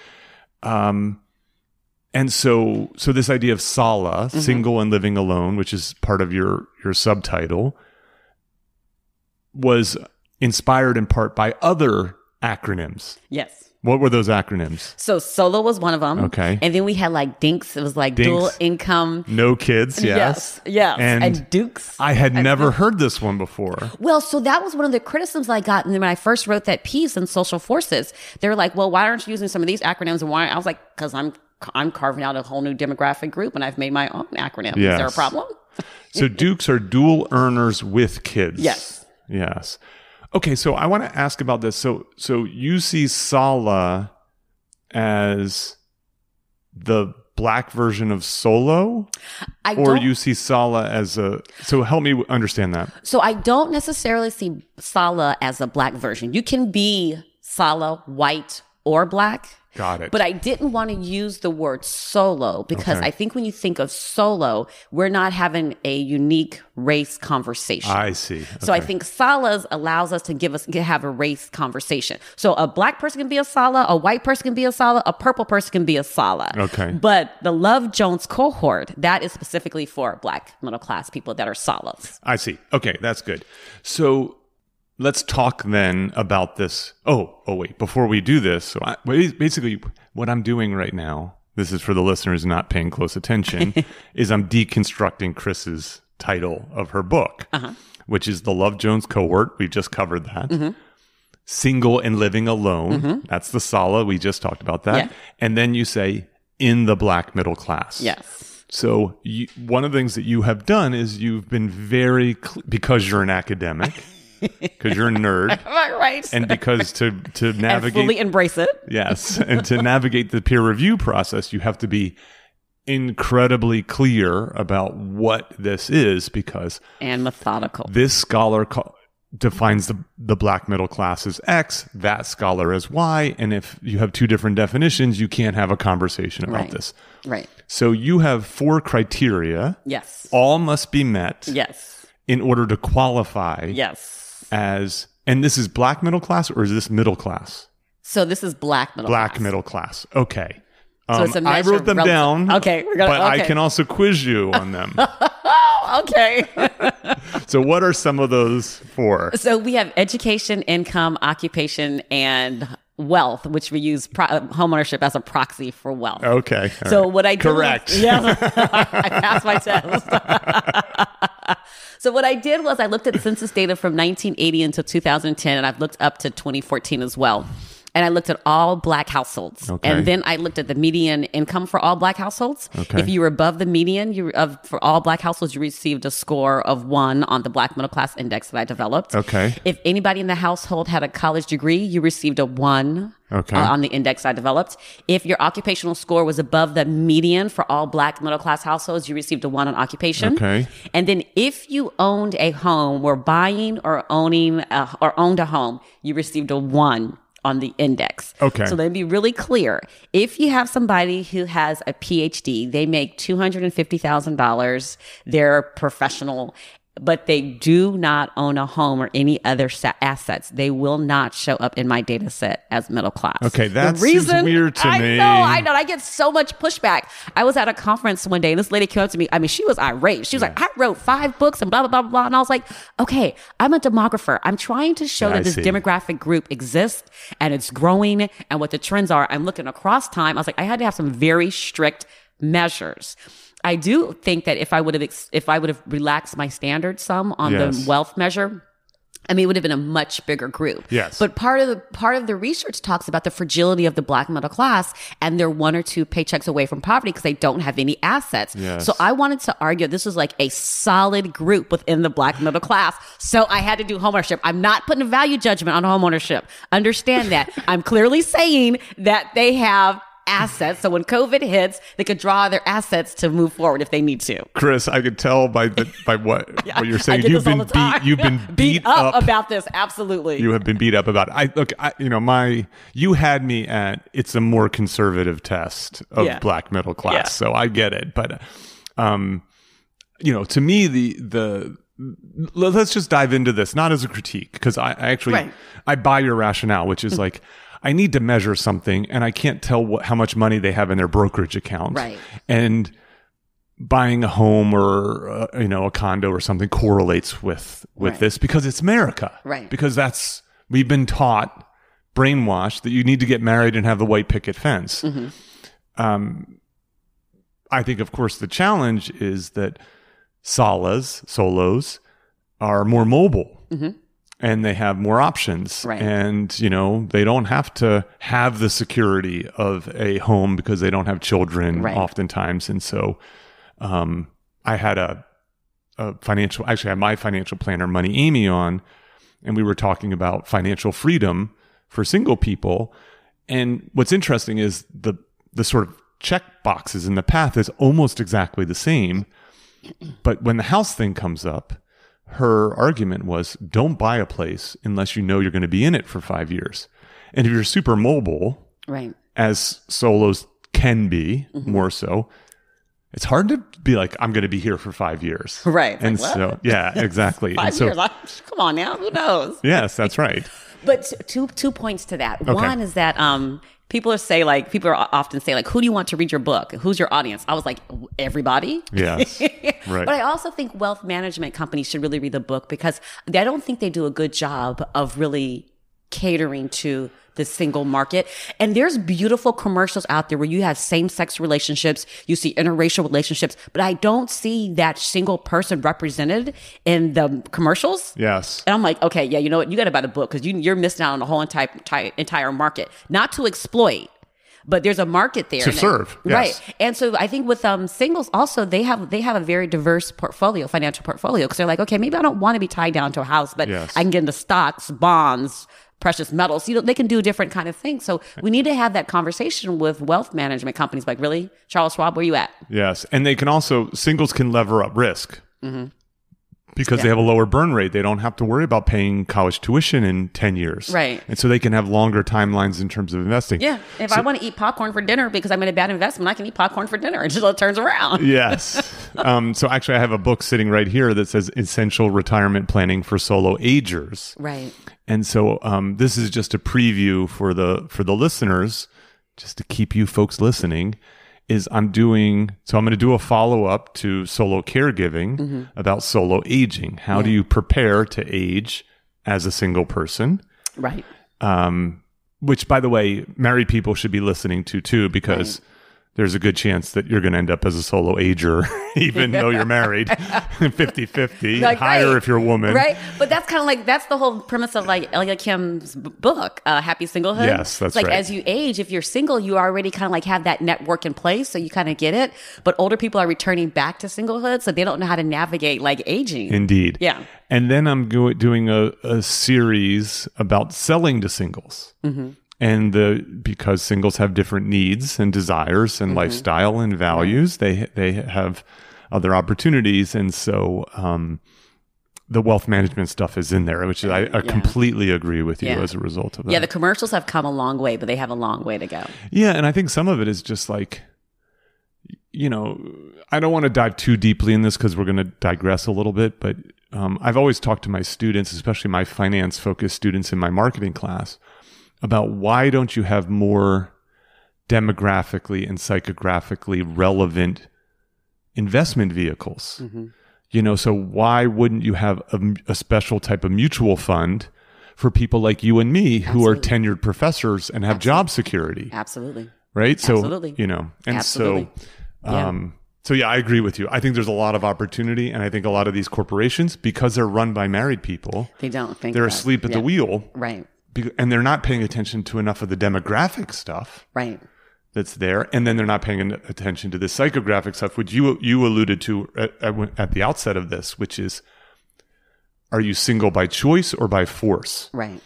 And so this idea of SaLA, single and living alone, which is part of your subtitle, was inspired in part by other acronyms. Yes. What were those acronyms? So SoLA was one of them. Okay. And then we had like DINKS. It was like DINKS. dual income. No kids, yes. Yes. And Dukes. I had never heard this one before. Well, so that was one of the criticisms I got. And then when I first wrote that piece in Social Forces, they were like, well, why aren't you using some of these acronyms? And why? I was like, because I'm carving out a whole new demographic group and I've made my own acronym. Yes. Is there a problem? So Dukes are dual earners with kids. Yes. Yes. Okay, so I want to ask about this. So you see SaLA as the Black version of Solo? Or you see SaLA as so help me understand that. So I don't necessarily see SaLA as a Black version. You can be SaLA, white or Black. Got it. But I didn't want to use the word solo because I think when you think of solo, we're not having a unique race conversation. I see. So I think SaLA's allows us to have a race conversation. So a Black person can be a SaLA, a white person can be a SaLA, a purple person can be a SaLA. Okay. But the Love Jones Cohort, that is specifically for Black middle class people that are SaLAs. I see. Okay, that's good. So let's talk then about this. Oh, wait. Before we do this, so basically what I'm doing right now, this is for the listeners not paying close attention, is I'm deconstructing Kris's title of her book, which is The Love Jones Cohort. We just covered that. Single and Living Alone. That's the SaLA. We just talked about that. Yeah. And then you say, in the Black middle class. Yes. So one of the things that you have done is you've been very, because you're an academic, because you're a nerd, right? And because to navigate, and fully embrace it, yes, and to navigate the peer review process, you have to be incredibly clear about what this is, because and methodical. This scholar defines the Black middle class as X, that scholar as Y, and if you have two different definitions, you can't have a conversation about this. Right. So you have 4 criteria. Yes. All must be met. Yes. In order to qualify. Yes. And this is Black middle class, or is this middle class? So this is Black middle class. Black middle class. Okay. So it's a measure I wrote them down. Okay. But I can also quiz you on them. Okay. So what are some of those for? So we have education, income, occupation, and wealth, which we use homeownership as a proxy for wealth. Okay. So what I did Correct. I passed my test. So what I did was I looked at census data from 1980 until 2010, and I've looked up to 2014 as well. And I looked at all Black households. Okay. And then I looked at the median income for all Black households. Okay. If you were above the median for all Black households, you received a score of 1 on the Black middle class index that I developed. Okay. If anybody in the household had a college degree, you received a 1 on the index I developed. If your occupational score was above the median for all Black middle class households, you received a 1 on occupation. Okay. And then if you owned a home, were buying or owning or owned a home, you received a 1 on the index. Okay. So let me be really clear. If you have somebody who has a PhD, they make $250,000, they're professional, but they do not own a home or any other assets, they will not show up in my data set as middle class. Okay, that seems weird to me. I know. I get so much pushback. I was at a conference one day and this lady came up to me. I mean, she was irate. She was like, I wrote 5 books and blah, blah, blah, blah. And I was like, okay, I'm a demographer. I'm trying to show that this demographic group exists and it's growing and what the trends are. I'm looking across time. I was like, I had to have some very strict measures. I do think that if I would have relaxed my standards some on the wealth measure, I mean, it would have been a much bigger group. Yes. But part of the research talks about the fragility of the Black middle class, and they're 1 or 2 paychecks away from poverty because they don't have any assets. Yes. So I wanted to argue this was like a solid group within the Black middle class. So I had to do homeownership. I'm not putting a value judgment on homeownership. Understand that. I'm clearly saying that they have assets. So when COVID hits, they could draw their assets to move forward if they need to. Kris, I could tell by what you're saying. You've been beat up about this. Absolutely. You have been beat up about it. You had me at, it's a more conservative test of Black middle class. Yeah. So I get it. But, to me, let's just dive into this, not as a critique, because I buy your rationale, which is like, I need to measure something and I can't tell how much money they have in their brokerage account. Right. And buying a home or, a condo or something correlates with this because it's America. Right. Because we've been taught brainwashed that you need to get married and have the white picket fence. I think, of course, the challenge is that solos, are more mobile and they have more options. Right. And, you know, they don't have to have the security of a home because they don't have children oftentimes. And so I had I had my financial planner, Money Amy, on, and we were talking about financial freedom for single people. And what's interesting is the sort of check boxes in the path is almost exactly the same. But when the house thing comes up, her argument was, don't buy a place unless you know you're going to be in it for 5 years. And if you're super mobile, as solos can be more so, it's hard to be like, I'm going to be here for 5 years. Right. And like, so, yeah, exactly. 5 years. Come on now. Who knows? Yes, that's right. But two points to that. Okay. One is that people often say, like, who do you want to read your book? Who's your audience? I was like, everybody. Yes. Right. But I also think wealth management companies should really read the book, because I don't think they do a good job of really catering to the single market. And there's beautiful commercials out there where you have same-sex relationships, you see interracial relationships, but I don't see that single person represented in the commercials. Yes. And I'm like, okay, yeah, you know what? You got to buy the book, because you're missing out on the whole entire market. Not to exploit, but there's a market there to serve. Yes. Right. And so I think with singles also, they have a very diverse financial portfolio, because they're like, okay, maybe I don't want to be tied down to a house, but I can get into stocks, bonds, precious metals. You know, they can do different kind of things. So we need to have that conversation with wealth management companies. Like, really, Charles Schwab, where you at? Yes. And they can also, singles can lever up risk. Because they have a lower burn rate. They don't have to worry about paying college tuition in 10 years. Right. And so they can have longer timelines in terms of investing. Yeah. If I want to eat popcorn for dinner because I'm in a bad investment, I can eat popcorn for dinner until it turns around. Yes. So actually, I have a book sitting right here that says Essential Retirement Planning for Solo Agers. Right. And so this is just a preview for the listeners, just to keep you folks listening. I'm going to do a follow-up to solo caregiving about solo aging. How do you prepare to age as a single person? Right. Which, by the way, married people should be listening to too, because there's a good chance that you're going to end up as a solo ager, even though you're married, 50-50, like, higher if you're a woman. Right. But that's kind of like, that's the whole premise of like Elia Kim's book, Happy Singlehood. Yes, that's like, right. as you age, if you're single, you already kind of like have that network in place. So you kind of get it. But older people are returning back to singlehood, so they don't know how to navigate like aging. Indeed. Yeah. And then I'm doing a series about selling to singles. And because singles have different needs and desires and lifestyle and values, they have other opportunities. And so the wealth management stuff is in there, which I completely agree with you as a result of that. Yeah, the commercials have come a long way, but they have a long way to go. Yeah, and I think some of it is just like, you know, I don't want to dive too deeply in this because we're going to digress a little bit, but I've always talked to my students, especially my finance-focused students in my marketing class, about why don't you have more demographically and psychographically relevant investment vehicles? You know, so why wouldn't you have a special type of mutual fund for people like you and me who are tenured professors and have job security? Absolutely. Right? So, Absolutely. you know, and Absolutely. so I agree with you. I think there's a lot of opportunity, and I think a lot of these corporations, because they're run by married people, they're asleep at the wheel. Right. And they're not paying attention to enough of the demographic stuff that's there. And then they're not paying attention to the psychographic stuff, which you alluded to at the outset of this, which is, are you single by choice or by force? Right.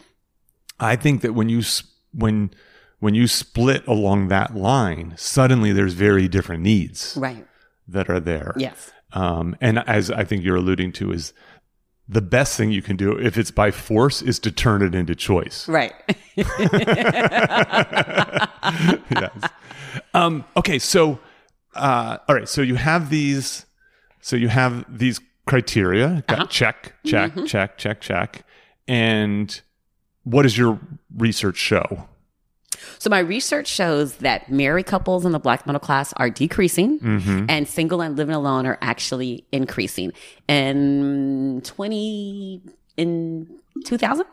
I think that when you split along that line, suddenly there's very different needs that are there. Yes. And as I think you're alluding to, is the best thing you can do if it's by force is to turn it into choice. Right. Yes. Okay. So, all right. So you have these criteria. Check. And what does your research show? So my research shows that married couples in the Black middle class are decreasing, and single and living alone are actually increasing. In 2000,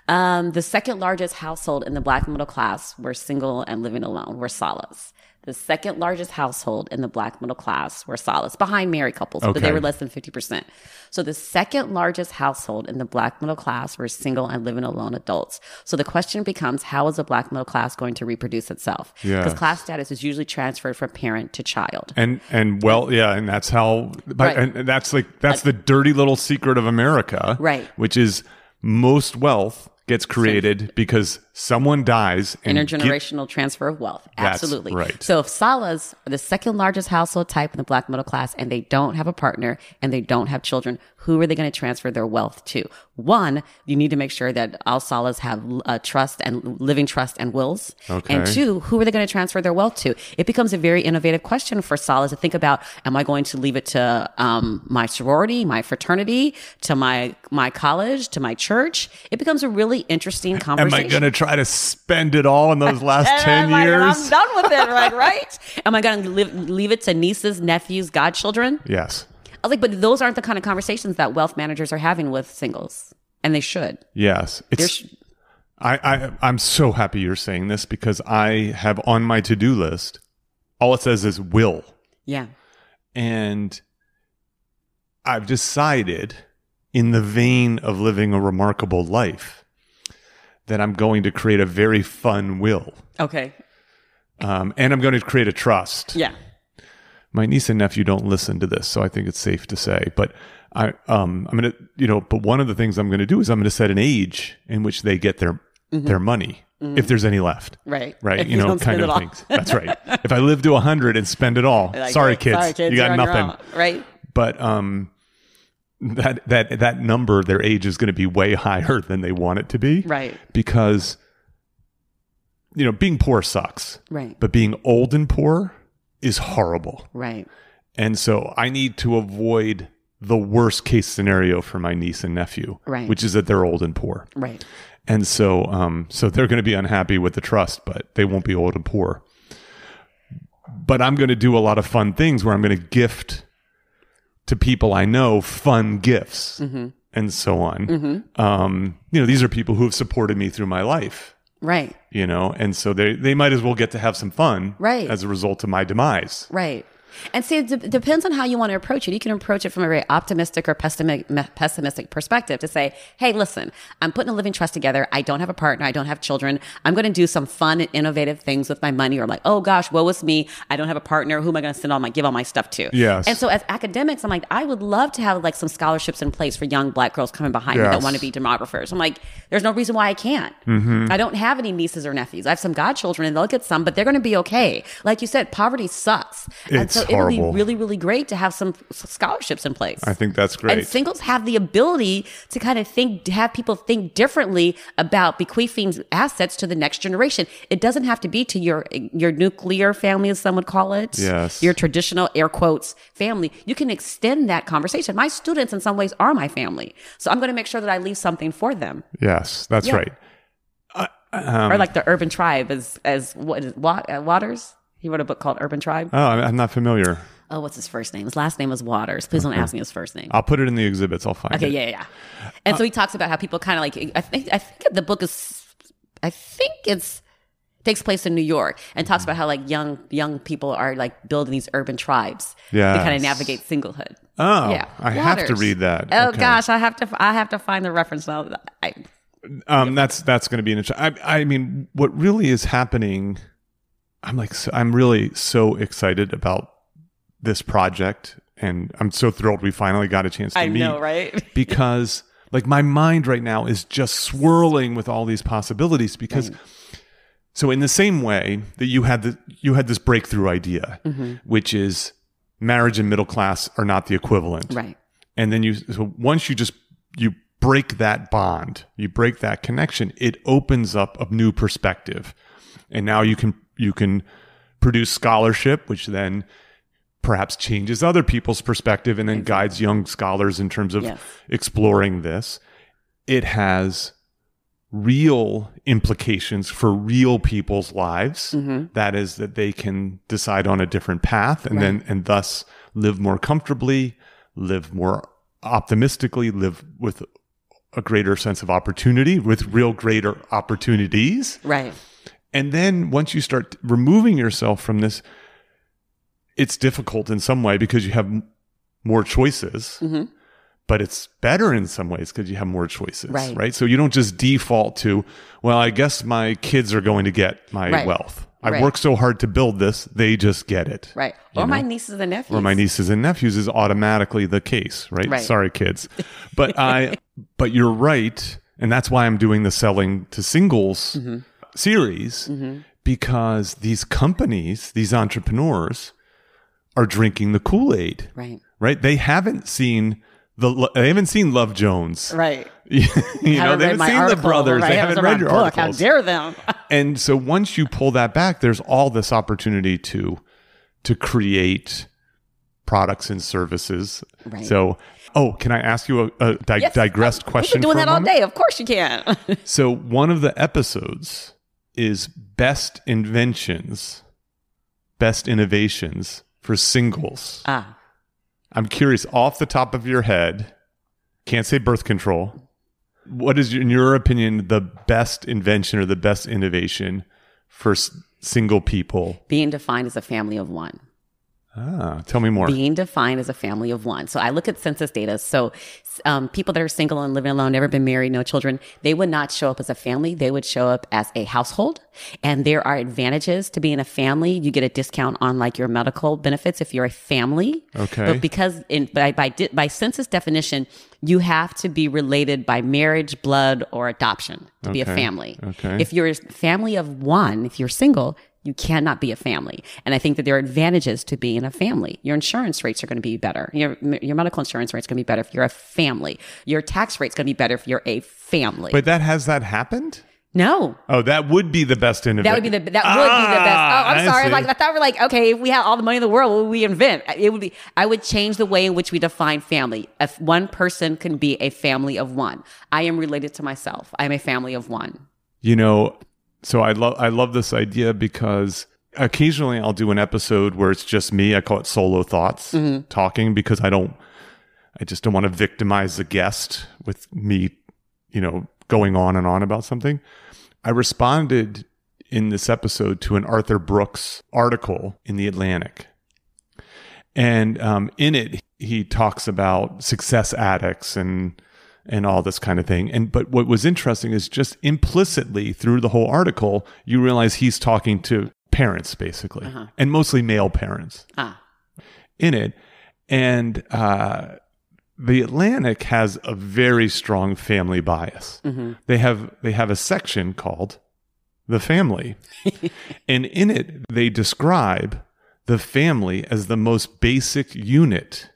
The second largest household in the Black middle class were single and living alone, were SaLAs. The second largest household in the Black middle class were SaLAs, behind married couples, but they were less than 50%. So the second largest household in the Black middle class were single and living alone adults. So the question becomes, how is the Black middle class going to reproduce itself? Because class status is usually transferred from parent to child. And that's how, and that's the dirty little secret of America, right? Which is most wealth gets created because someone dies. Intergenerational transfer of wealth. Absolutely. That's right. So if SaLAs are the second largest household type in the Black middle class and they don't have a partner and they don't have children, who are they going to transfer their wealth to? One, you need to make sure that all SaLAs have trust and living trust and wills. Okay. And two, who are they going to transfer their wealth to? It becomes a very innovative question for SaLAs to think about, am I going to leave it to my sorority, my fraternity, to my college, to my church? It becomes a really interesting conversation. Am I going to try to spend it all in those last 10 years? I'm done with it, right? Am I going to leave it to nieces, nephews, godchildren? Yes. I was like, but those aren't the kind of conversations that wealth managers are having with singles, and they should. Yes. I'm so happy you're saying this because I have on my to-do list, all it says is will. Yeah. And I've decided, in the vein of living a remarkable life, that I'm going to create a very fun will. Okay. And I'm going to create a trust. Yeah. My niece and nephew don't listen to this, so I think it's safe to say. But I'm going to, but one of the things I'm going to do is I'm going to set an age in which they get their money, if there's any left. Right. Right. If you don't kind spend of it things. That's right. If I live to 100 and spend it all, like, sorry, kids, you got you're nothing. Right. But that number, their age is going to be way higher than they want it to be. Right. Because, being poor sucks. Right. But being old and poor is horrible. Right. And so I need to avoid the worst case scenario for my niece and nephew, right, which is that they're old and poor. Right. And so so they're going to be unhappy with the trust, but they won't be old and poor. But I'm going to do a lot of fun things where I'm going to gift to people I know fun gifts and so on. These are people who have supported me through my life. Right. And so they might as well get to have some fun as a result of my demise. Right. And see, it depends on how you want to approach it. You can approach it from a very optimistic or pessimistic perspective to say, hey, listen, I'm putting a living trust together. I don't have a partner. I don't have children. I'm going to do some fun and innovative things with my money, or like, oh gosh, woe is me. I don't have a partner. Who am I going to give all my stuff to? Yes. And so as academics, I'm like, I would love to have like some scholarships in place for young Black girls coming behind me that want to be demographers. I'm like, there's no reason why I can't. I don't have any nieces or nephews. I have some godchildren and they'll get some, but they're going to be okay. Like you said, poverty sucks. And so it would be really, really great to have some scholarships in place. I think that's great. And singles have the ability to kind of have people think differently about bequeathing assets to the next generation. It doesn't have to be to your nuclear family, as some would call it. Yes. Your traditional, air quotes, family. You can extend that conversation. My students in some ways are my family. So I'm going to make sure that I leave something for them. Yes, that's right. Or like the Urban Tribe as what is it, Waters? He wrote a book called Urban Tribe. Oh, I'm not familiar. Oh, what's his first name? His last name was Waters. Please don't ask me his first name. I'll put it in the exhibits. I'll find it. Okay, yeah. And so he talks about how people kind of like, I think the book takes place in New York, and talks about how like young people are like building these urban tribes to kind of navigate singlehood. Oh, yeah. I have to read that. Oh okay. gosh, I have to find the reference now. That's going to be an interesting. I mean, what really is happening? I'm really so excited about this project, and I'm so thrilled we finally got a chance to meet. I know, right? Because like my mind right now is just swirling with all these possibilities. Because so in the same way that you had this breakthrough idea, which is marriage and middle class are not the equivalent, right? And then once you break that bond, you break that connection, it opens up a new perspective, and now you can produce scholarship, which then perhaps changes other people's perspective and then guides young scholars in terms of exploring this. It has real implications for real people's lives. That is, that they can decide on a different path and and thus live more comfortably, live more optimistically, live with a greater sense of opportunity with real greater opportunities. Right. And then once you start removing yourself from this, it's difficult in some way because you have more choices, but it's better in some ways because you have more choices, right? So you don't just default to, well, I guess my kids are going to get my wealth. I worked so hard to build this, they just get it. Right. Or my nieces and nephews. Or my nieces and nephews is automatically the case, right? Sorry, kids. But but you're right. And that's why I'm doing the Selling to Singles series, because these companies, these entrepreneurs are drinking the Kool-Aid. Right. They haven't seen Love Jones. Right. They haven't seen the brothers. They haven't read your book. articles. How dare them? And so once you pull that back, there's all this opportunity to create products and services. Right. So, can I ask you a digressed question? We've been doing that all day. Of course you can. So one of the episodes is best inventions, best innovations for singles. I'm curious, off the top of your head, can't say birth control. What is, in your opinion, the best invention or the best innovation for single people? Being defined as a family of one. Tell me more. Being defined as a family of one. So I look at census data. So people that are single and living alone, never been married, no children, they would not show up as a family. They would show up as a household. And there are advantages to being a family. You get a discount on like your medical benefits if you're a family. Okay. But because by census definition, you have to be related by marriage, blood, or adoption to be a family. Okay. If you're a family of one, if you're single, you cannot be a family. And I think that there are advantages to being a family. Your insurance rates are going to be better. Your medical insurance rates are going to be better if you're a family. Your tax rate's going to be better if you're a family. But has that happened? No. Oh, that would be the best innovation. That would be the best. Oh, I'm sorry. I thought we're like, okay, if we had all the money in the world, what would we invent? I would change the way in which we define family. If one person can be a family of one. I am related to myself. I am a family of one. So I love this idea because occasionally I'll do an episode where it's just me. I call it solo thoughts talking because I just don't want to victimize the guest with me, going on and on about something. I responded in this episode to an Arthur Brooks article in The Atlantic. And in it, he talks about success addicts and all this kind of thing. But what was interesting is just implicitly through the whole article, you realize he's talking to parents, basically, and mostly male parents in it. And the Atlantic has a very strong family bias. They have a section called The Family. And in it, they describe the family as the most basic unit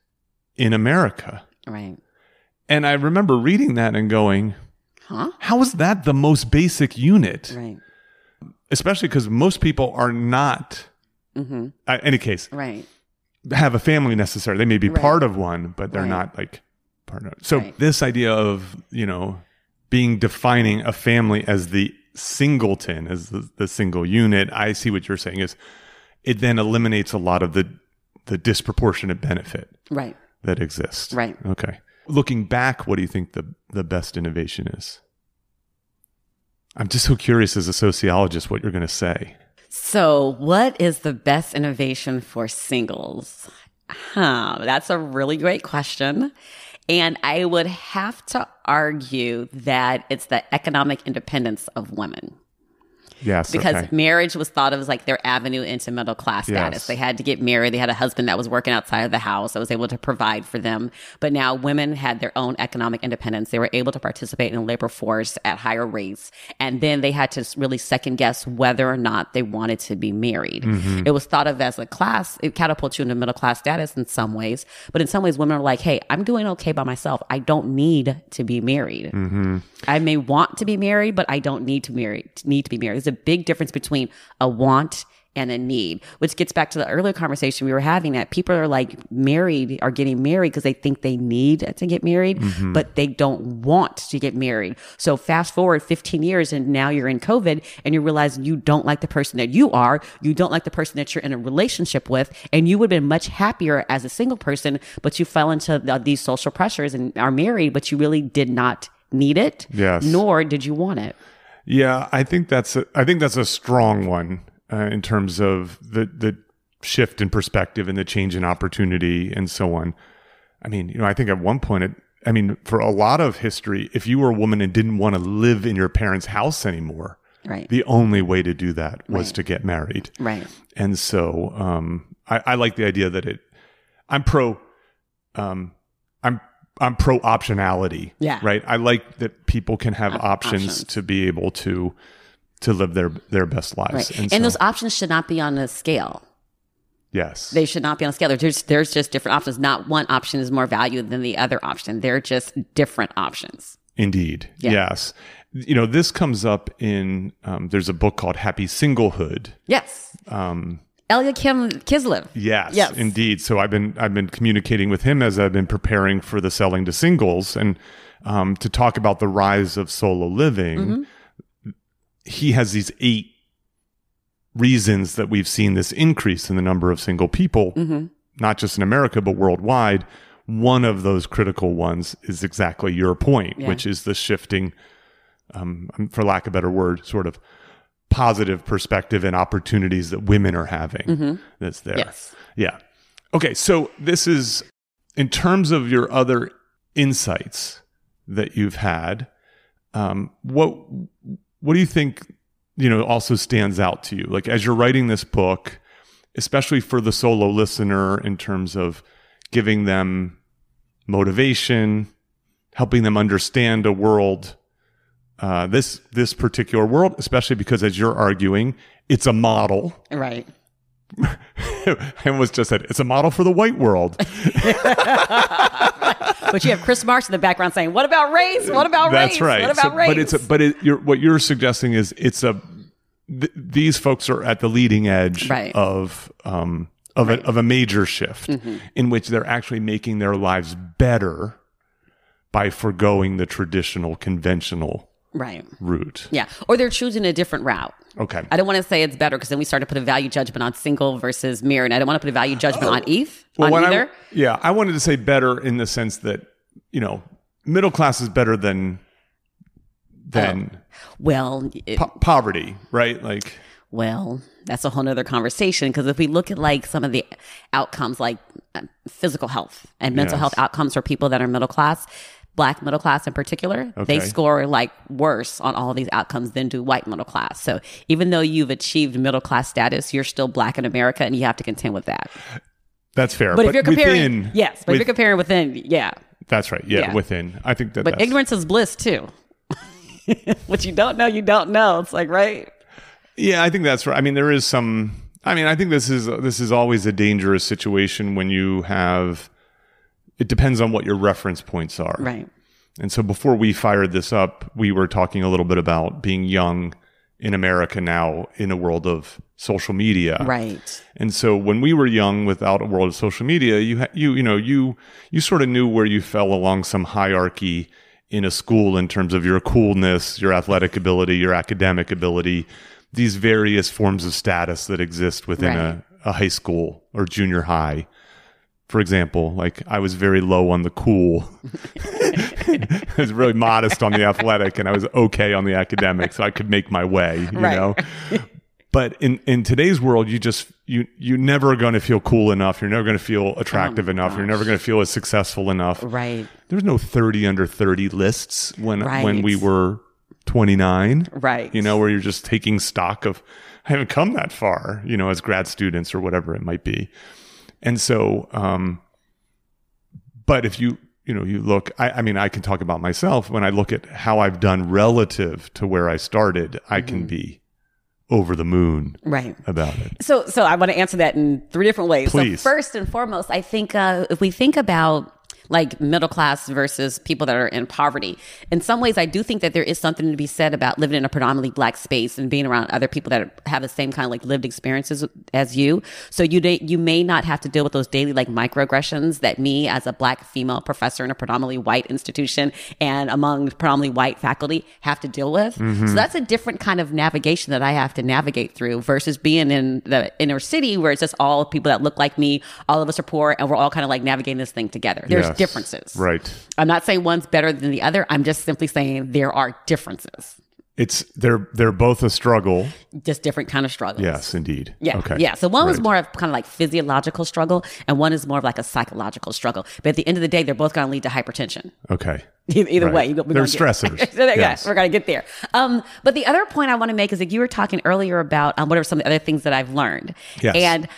in America. Right. And I remember reading that and going, how is that the most basic unit? Right. Especially because most people are not, in any case, have a family necessarily. They may be part of one, but they're not like part of it. So this idea of, defining a family as the singleton, as the single unit, I see what you're saying is it then eliminates a lot of the disproportionate benefit that exists. Right. Okay. Looking back, what do you think the best innovation is? I'm just so curious as a sociologist what you're going to say. So what is the best innovation for singles? That's a really great question. And I would have to argue that it's the economic independence of women. Yes, because marriage was thought of as like their avenue into middle class status. Yes. They had to get married. They had a husband that was working outside of the house that was able to provide for them. But now women had their own economic independence. They were able to participate in the labor force at higher rates. And then they had to really second guess whether or not they wanted to be married. It was thought of as a class. It catapults you into middle class status in some ways. But in some ways, women are like, hey, I'm doing okay by myself. I don't need to be married. I may want to be married, but I don't need to be married. There's a big difference between a want and a need, which gets back to the earlier conversation we were having that people are like are getting married because they think they need to get married, but they don't want to get married. So fast forward 15 years and now you're in COVID and you realize you don't like the person that you don't like the person that you're in a relationship with, and you would have been much happier as a single person, but you fell into these social pressures and are married, but you really did not need it, Yes. nor did you want it. Yeah, I think that's a strong one in terms of the shift in perspective and the change in opportunity and so on. I mean, I think at one point, for a lot of history, if you were a woman and didn't want to live in your parents' house anymore, right, the only way to do that was to get married. Right. And so I like the idea that I'm pro optionality. Yeah. Right. I like that people can have options to be able to live their best lives. Right. And those options should not be on a scale. Yes. They should not be on a scale. There's just different options. Not one option is more valued than the other option. They're just different options. Indeed. Yeah. Yes. This comes up in, there's a book called Happy Singlehood. Yes. Eliakim Kislev. Yes, indeed. So I've been communicating with him as I've been preparing for the Selling to Singles, and to talk about the rise of solo living. Mm-hmm. He has these 8 reasons that we've seen this increase in the number of single people, not just in America, but worldwide. One of those critical ones is exactly your point, which is the shifting, for lack of a better word, sort of positive perspective and opportunities that women are having that's there. Yes. Yeah. Okay. So this is, in terms of your other insights that you've had, what do you think, also stands out to you? Like, as you're writing this book, especially for the solo listener, in terms of giving them motivation, helping them understand a world, this particular world, especially because, as you're arguing, it's a model. Right. I almost just said it's a model for the white world. But you have Kris Marsh in the background saying, "What about race? What about race? That's right. What about race?" What you're suggesting is these folks are at the leading edge of a major shift in which they're actually making their lives better by forgoing the traditional, conventional route. Yeah. Or they're choosing a different route. Okay. I don't want to say it's better, because then we start to put a value judgment on single versus married. I don't want to put a value judgment on either. I wanted to say better in the sense that, middle class is better than poverty, right? Like, well, that's a whole nother conversation, because if we look at like some of the outcomes, like physical health and mental health outcomes for people that are middle class, Black middle class in particular, they score like worse on all of these outcomes than do white middle class. So even though you've achieved middle class status, you're still Black in America, and you have to contend with that. That's fair. But if you're comparing, if you're comparing within, that's right. Yeah, within. I think that. But ignorance is bliss too. What you don't know, you don't know. It's like, right? Yeah, I think that's right. I mean, there is some. I mean, I think this is always a dangerous situation when you have. It depends on what your reference points are. Right. And so before we fired this up, we were talking a little bit about being young in America now in a world of social media. Right. And so when we were young without a world of social media, you sort of knew where you fell along some hierarchy in a school in terms of your coolness, your athletic ability, your academic ability, these various forms of status that exist within a high school or junior high. For example, like, I was very low on the cool. I was really modest on the athletic, and I was okay on the academic, so I could make my way, you know? But in today's world, you're never going to feel cool enough. You're never going to feel attractive enough. You're never going to feel as successful enough. Right. There's no 30 under 30 lists when we were 29. Right. Where you're just taking stock of, I haven't come that far, as grad students or whatever it might be. And so, but if you look, I mean, I can talk about myself. When I look at how I've done relative to where I started, I can be over the moon about it. So I want to answer that in 3 different ways. Please. So first and foremost, I think if we think about like middle class versus people that are in poverty, in some ways, I do think that there is something to be said about living in a predominantly Black space and being around other people that have the same kind of like lived experiences as you. So you may not have to deal with those daily like microaggressions that me as a Black female professor in a predominantly white institution and among predominantly white faculty have to deal with. So that's a different kind of navigation that I have to navigate through versus being in the inner city where it's just all people that look like me. All of us are poor, and we're all kind of like navigating this thing together. differences. Right. I'm not saying one's better than the other. I'm just simply saying there are differences. They're both a struggle. Just different kind of struggles. Yes, indeed. Yeah. Okay. Yeah. So one was more of kind of like physiological struggle, and one is more of like a psychological struggle. But at the end of the day, they're both going to lead to hypertension. Okay. Either way, they're stressors. Yes, we're going to get there. But the other point I want to make is that you were talking earlier about what are some of the other things that I've learned. Yes. And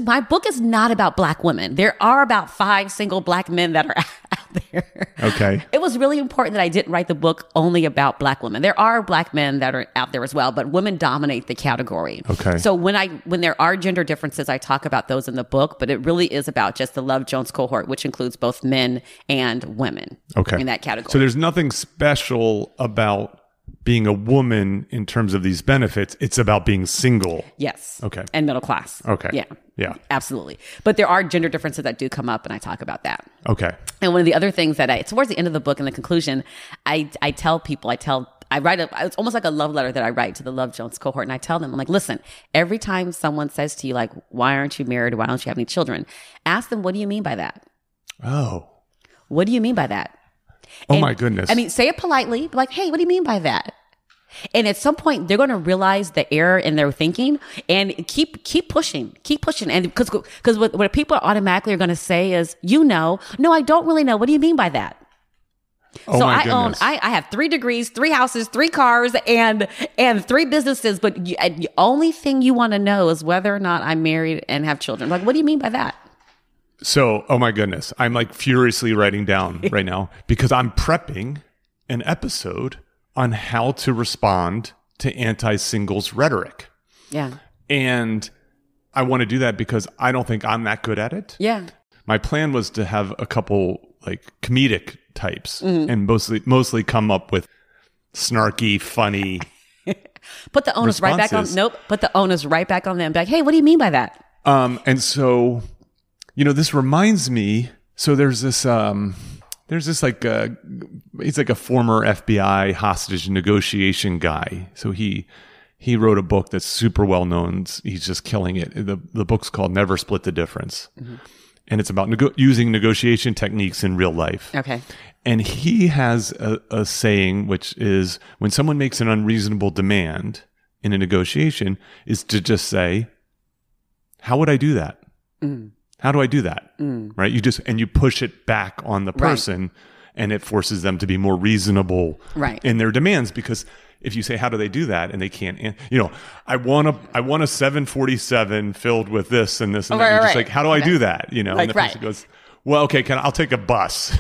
my book is not about Black women. There are about 5 single Black men that are out there. Okay. It was really important that I didn't write the book only about Black women. There are Black men that are out there as well, but women dominate the category. Okay. So when there are gender differences, I talk about those in the book, but it really is about just the Love Jones cohort, which includes both men and women. Okay. In that category. So there's nothing special about being a woman in terms of these benefits. It's about being single. Yes. Okay. And middle class. Okay. Yeah. Yeah. Absolutely. But there are gender differences that do come up, and I talk about that. Okay. And one of the other things that towards the end of the book, in the conclusion, I tell people, I write it's almost like a love letter that I write to the Love Jones cohort. And I tell them, I'm like, listen, every time someone says to you, like, why aren't you married? Why don't you have any children? Ask them, what do you mean by that? Oh. What do you mean by that? Oh, my goodness. I mean, say it politely, but like, hey, what do you mean by that? And at some point, they're going to realize the error in their thinking, and keep pushing. And because what people automatically are going to say is, no, I don't really know. What do you mean by that? Oh, so my goodness. I have 3 degrees, 3 houses, 3 cars, and 3 businesses. But the only thing you want to know is whether or not I'm married and have children. Like, what do you mean by that? So, oh my goodness, I'm like furiously writing down right now because I'm prepping an episode on how to respond to anti-singles rhetoric. Yeah. And I want to do that because I don't think I'm that good at it. Yeah. My plan was to have a couple like comedic types and mostly come up with snarky, funny Put the onus right back on. Nope. Put the onus right back on them. Like, hey, what do you mean by that? And so, this reminds me. So there's this like he's like a former FBI hostage negotiation guy. So he wrote a book that's super well known. He's just killing it. The book's called Never Split the Difference. Mm-hmm. And it's about using negotiation techniques in real life. Okay. And he has a saying, which is when someone makes an unreasonable demand in a negotiation, is to just say, how would I do that? Mm. How do I do that? Mm. Right? You push it back on the person, right. And it forces them to be more reasonable right. in their demands. Because if you say, how do they do that? And they can't, I want a 747 filled with this and this and that. You're just like, how do I do that? And the person goes, well, okay, I'll take a bus.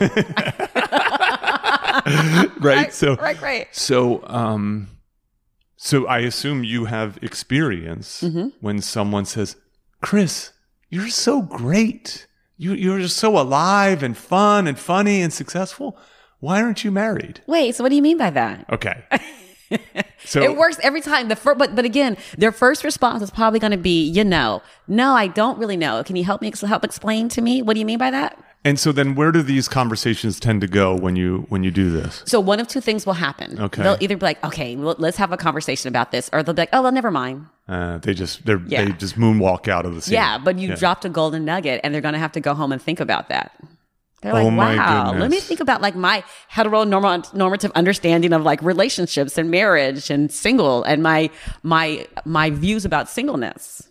Right. So, right. So I assume you have experience when someone says, Kris, you're so great. You're just so alive and fun and funny and successful. Why aren't you married? Wait, so what do you mean by that? Okay. So it works every time. But again, their first response is probably going to be, no, I don't really know. Can you help explain to me? What do you mean by that? And so then where do these conversations tend to go when you do this? So one of two things will happen. Okay. They'll either be like, okay, well, let's have a conversation about this. Or they'll be like, oh, well, never mind. They just moonwalk out of the scene. Yeah, but you dropped a golden nugget and they're going to have to go home and think about that. They're like, wow, let me think about like my heteronormative understanding of like relationships and marriage and single and my views about singleness.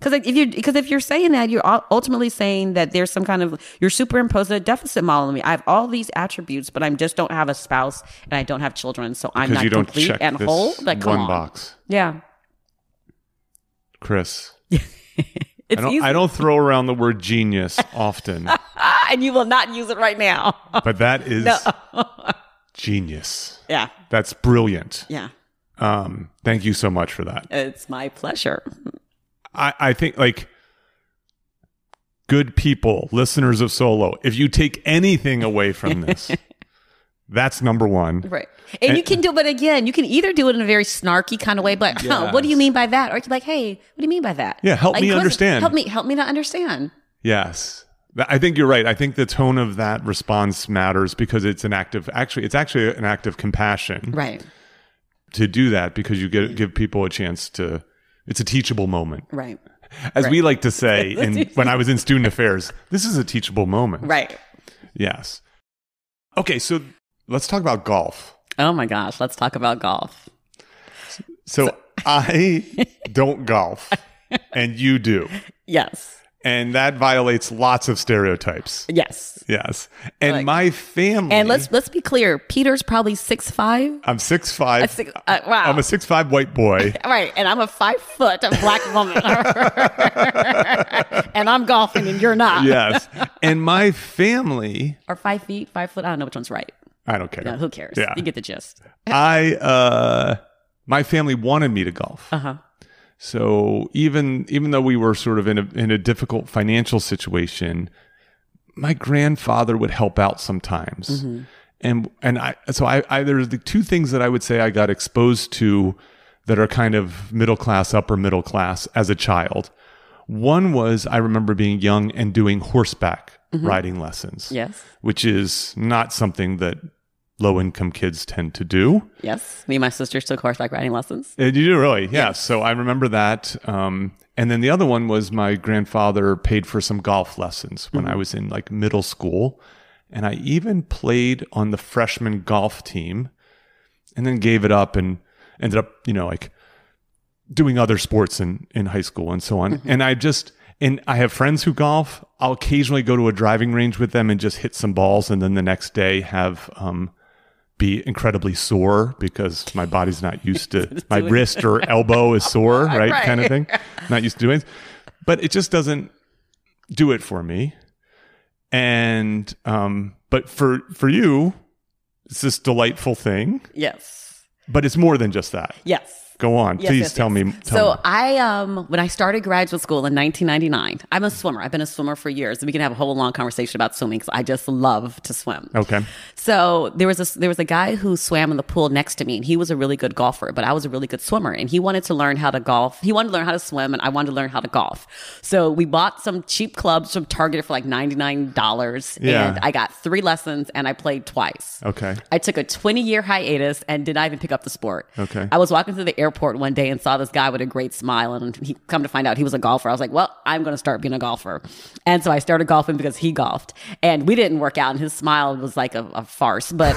Because if you're saying that, you're ultimately saying that there's some kind of, you're superimposing a deficit model on me. I have all these attributes, but I just don't have a spouse and I don't have children, so I'm not complete and whole. Like, come on. Box. Yeah. Kris. I don't throw around the word genius often. And you will not use it right now. But that is genius. Yeah. That's brilliant. Yeah. Thank you so much for that. It's my pleasure. I think like good people, listeners of SaLA, if you take anything away from this, that's number one. Right. And you can do it again. You can either do it in a very snarky kind of way, but what do you mean by that? Or you can be like, hey, what do you mean by that? Yeah, help me understand. Help me to understand. Yes. I think you're right. I think the tone of that response matters because it's it's actually an act of compassion. Right. To do that because you give people a chance to, it's a teachable moment. Right. As we like to say when I was in student affairs, this is a teachable moment. Right. Yes. Okay, so let's talk about golf. Oh my gosh, let's talk about golf. So I don't golf, and you do. Yes. And that violates lots of stereotypes. Yes. Yes. And my family... And let's be clear. Peter's probably 6'5". I'm 6'5". Wow. I'm a 6'5" white boy. Right. And I'm a 5 foot black woman. And I'm golfing and you're not. Yes. And my family... Or 5 feet, 5 foot. I don't know which one's right. I don't care. Yeah, who cares? Yeah. You get the gist. My family wanted me to golf. Uh-huh. So even though we were sort of in a difficult financial situation, my grandfather would help out sometimes. Mm-hmm. And I there's the two things that I would say I got exposed to that are kind of middle class, upper middle class as a child. One was I remember being young and doing horseback riding lessons. Yes. Which is not something that low-income kids tend to do. Yes. Me and my sisters took horseback riding lessons. You do, really? Yeah. Yes. So I remember that. And then the other one was my grandfather paid for some golf lessons when I was in like middle school. And I even played on the freshman golf team and then gave it up and ended up, like doing other sports in high school and so on. And I have friends who golf. I'll occasionally go to a driving range with them and just hit some balls. And then the next day have, be incredibly sore because my body's not used to my wrist or elbow is sore, right? Kind of thing. Not used to doing it. But it just doesn't do it for me. And but for you, it's this delightful thing. Yes. But it's more than just that. Yes. Go on. Yes, Please tell me. So I, when I started graduate school in 1999, I'm a swimmer. I've been a swimmer for years. We can have a whole long conversation about swimming because I just love to swim. Okay. So there was a guy who swam in the pool next to me, and he was a really good golfer, but I was a really good swimmer, and he wanted to learn how to golf. He wanted to learn how to swim, and I wanted to learn how to golf. So we bought some cheap clubs from Target for like $99, and I got 3 lessons, and I played twice. Okay. I took a 20-year hiatus and did not even pick up the sport. Okay. I was walking through the airport one day and saw this guy with a great smile, and he come to find out he was a golfer. I was like, well, I'm going to start being a golfer. And so I started golfing because he golfed, and we didn't work out, and his smile was like a farce, but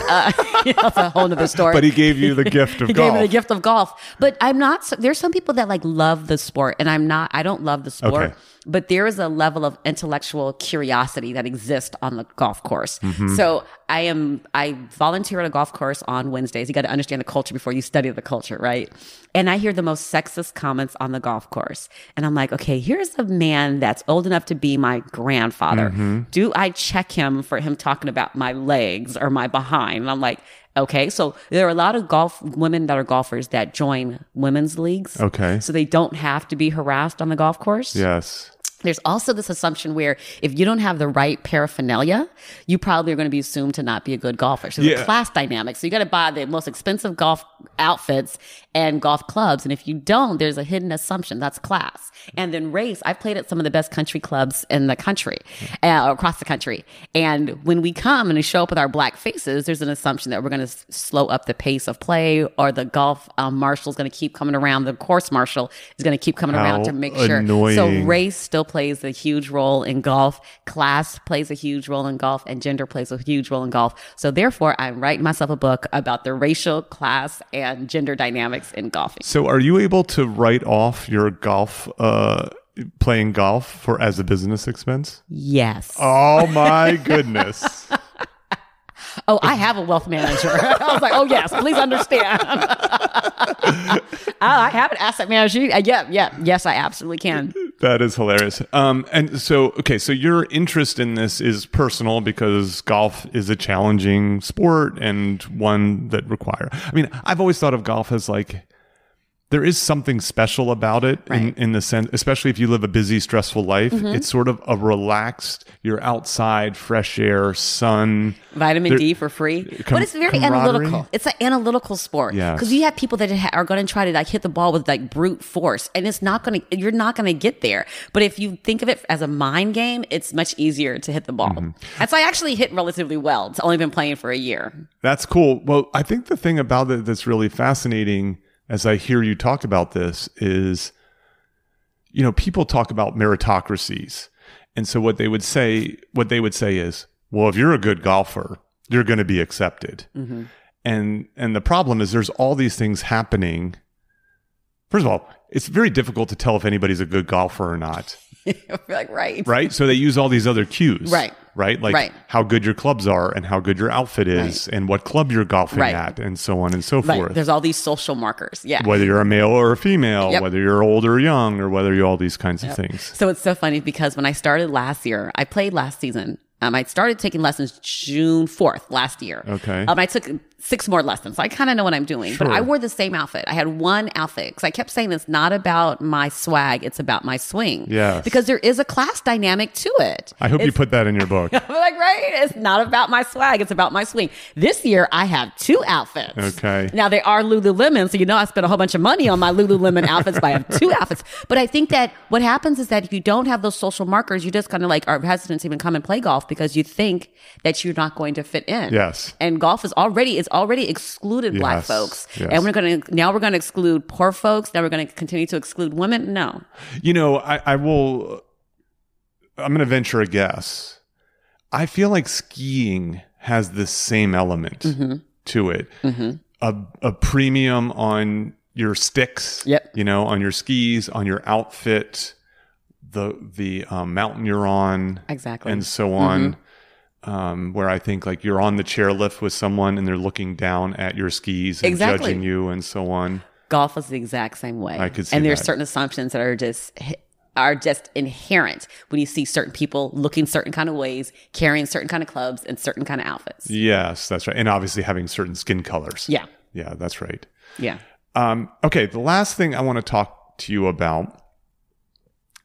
it's a whole nother story. But he gave you the gift of he golf. He gave me the gift of golf. But I'm not, there's some people that like love the sport, and I don't love the sport. Okay. But there is a level of intellectual curiosity that exists on the golf course. So I volunteer at a golf course on Wednesdays. You got to understand the culture before you study the culture, right? And I hear the most sexist comments on the golf course. And I'm like, okay, here's a man that's old enough to be my grandfather. Do I check him for him talking about my legs or my behind? And I'm like, okay, so there are a lot of women that are golfers that join women's leagues. Okay. So they don't have to be harassed on the golf course. Yes. There's also this assumption where if you don't have the right paraphernalia, you probably are going to be assumed to not be a good golfer. So there's a class dynamic. So you got to buy the most expensive golf outfits and golf clubs. And if you don't, there's a hidden assumption. That's class. And then race. I've played at some of the best country clubs in the country, across the country. And when we come and we show up with our black faces, there's an assumption that we're going to slow up the pace of play, or the golf marshal's going to keep coming around. The course marshal is going to keep coming around to make sure. Annoying. So race still plays a huge role in golf. Class plays a huge role in golf, and gender plays a huge role in golf. So therefore, I'm writing myself a book about the racial, class, and gender dynamics in golfing. So are you able to write off your golf, playing golf as a business expense? Yes. Oh my goodness. Oh, I have a wealth manager. I was like, oh yes, please understand. I have an asset manager. Yes, I absolutely can. That is hilarious. And so your interest in this is personal because golf is a challenging sport and one that I've always thought of golf as like, there is something special about it in the sense, especially if you live a busy, stressful life. It's sort of a relaxed, you're outside, fresh air, sun. Vitamin D for free. But it's very analytical. It's an analytical sport. Because you have people that are going to try to like hit the ball with like brute force, and you're not going to get there. But if you think of it as a mind game, it's much easier to hit the ball. And so I actually hit relatively well. It's only been playing for a year. That's cool. Well, I think the thing about it that's really fascinating as I hear you talk about this is, people talk about meritocracies. And so what they would say is, well, if you're a good golfer, you're going to be accepted. Mm-hmm. And the problem is there's all these things happening. First of all, it's very difficult to tell if anybody's a good golfer or not. Like, right. Right? So they use all these other cues. Right. Right? Like Right. how good your clubs are and how good your outfit is and what club you're golfing Right. at and so on and so Right. forth. There's all these social markers. Yeah. Whether you're a male or a female, Yep. whether you're old or young, or whether you're all these kinds of things. So it's so funny because when I started last year, I played last season. I started taking lessons June 4th last year. Okay. I took 6 more lessons. So I kind of know what I'm doing. Sure. But I wore the same outfit. I had one outfit because I kept saying it's not about my swag. It's about my swing. Yes. Because there is a class dynamic to it. I hope you put that in your book. I'm like, right? It's not about my swag. It's about my swing. This year, I have 2 outfits. Okay. Now, they are Lululemon, so you know I spent a whole bunch of money on my Lululemon outfits, but I have 2 outfits. But I think that what happens is that if you don't have those social markers, you just kind of like are hesitant to even come and play golf because you think that you're not going to fit in. Yes. And golf is already excluded Black Yes. folks. Yes. And we're going to exclude poor folks. Now we're going to continue to exclude women. No. You know, I'm going to venture a guess. I feel like skiing has this same element to it. Mm-hmm. A premium on your sticks, Yep. you know, on your skis, on your outfit, the mountain you're on. Exactly. And so on. Where I think like you're on the chairlift with someone and they're looking down at your skis and Exactly. judging you and so on. Golf is the exact same way. I could see and there's that. certain assumptions that are just inherent when you see certain people looking certain kind of ways, carrying certain kind of clubs and certain kind of outfits. Yes, that's right. And obviously having certain skin colors. Yeah. Yeah, that's right. Yeah. Okay, the last thing I want to talk to you about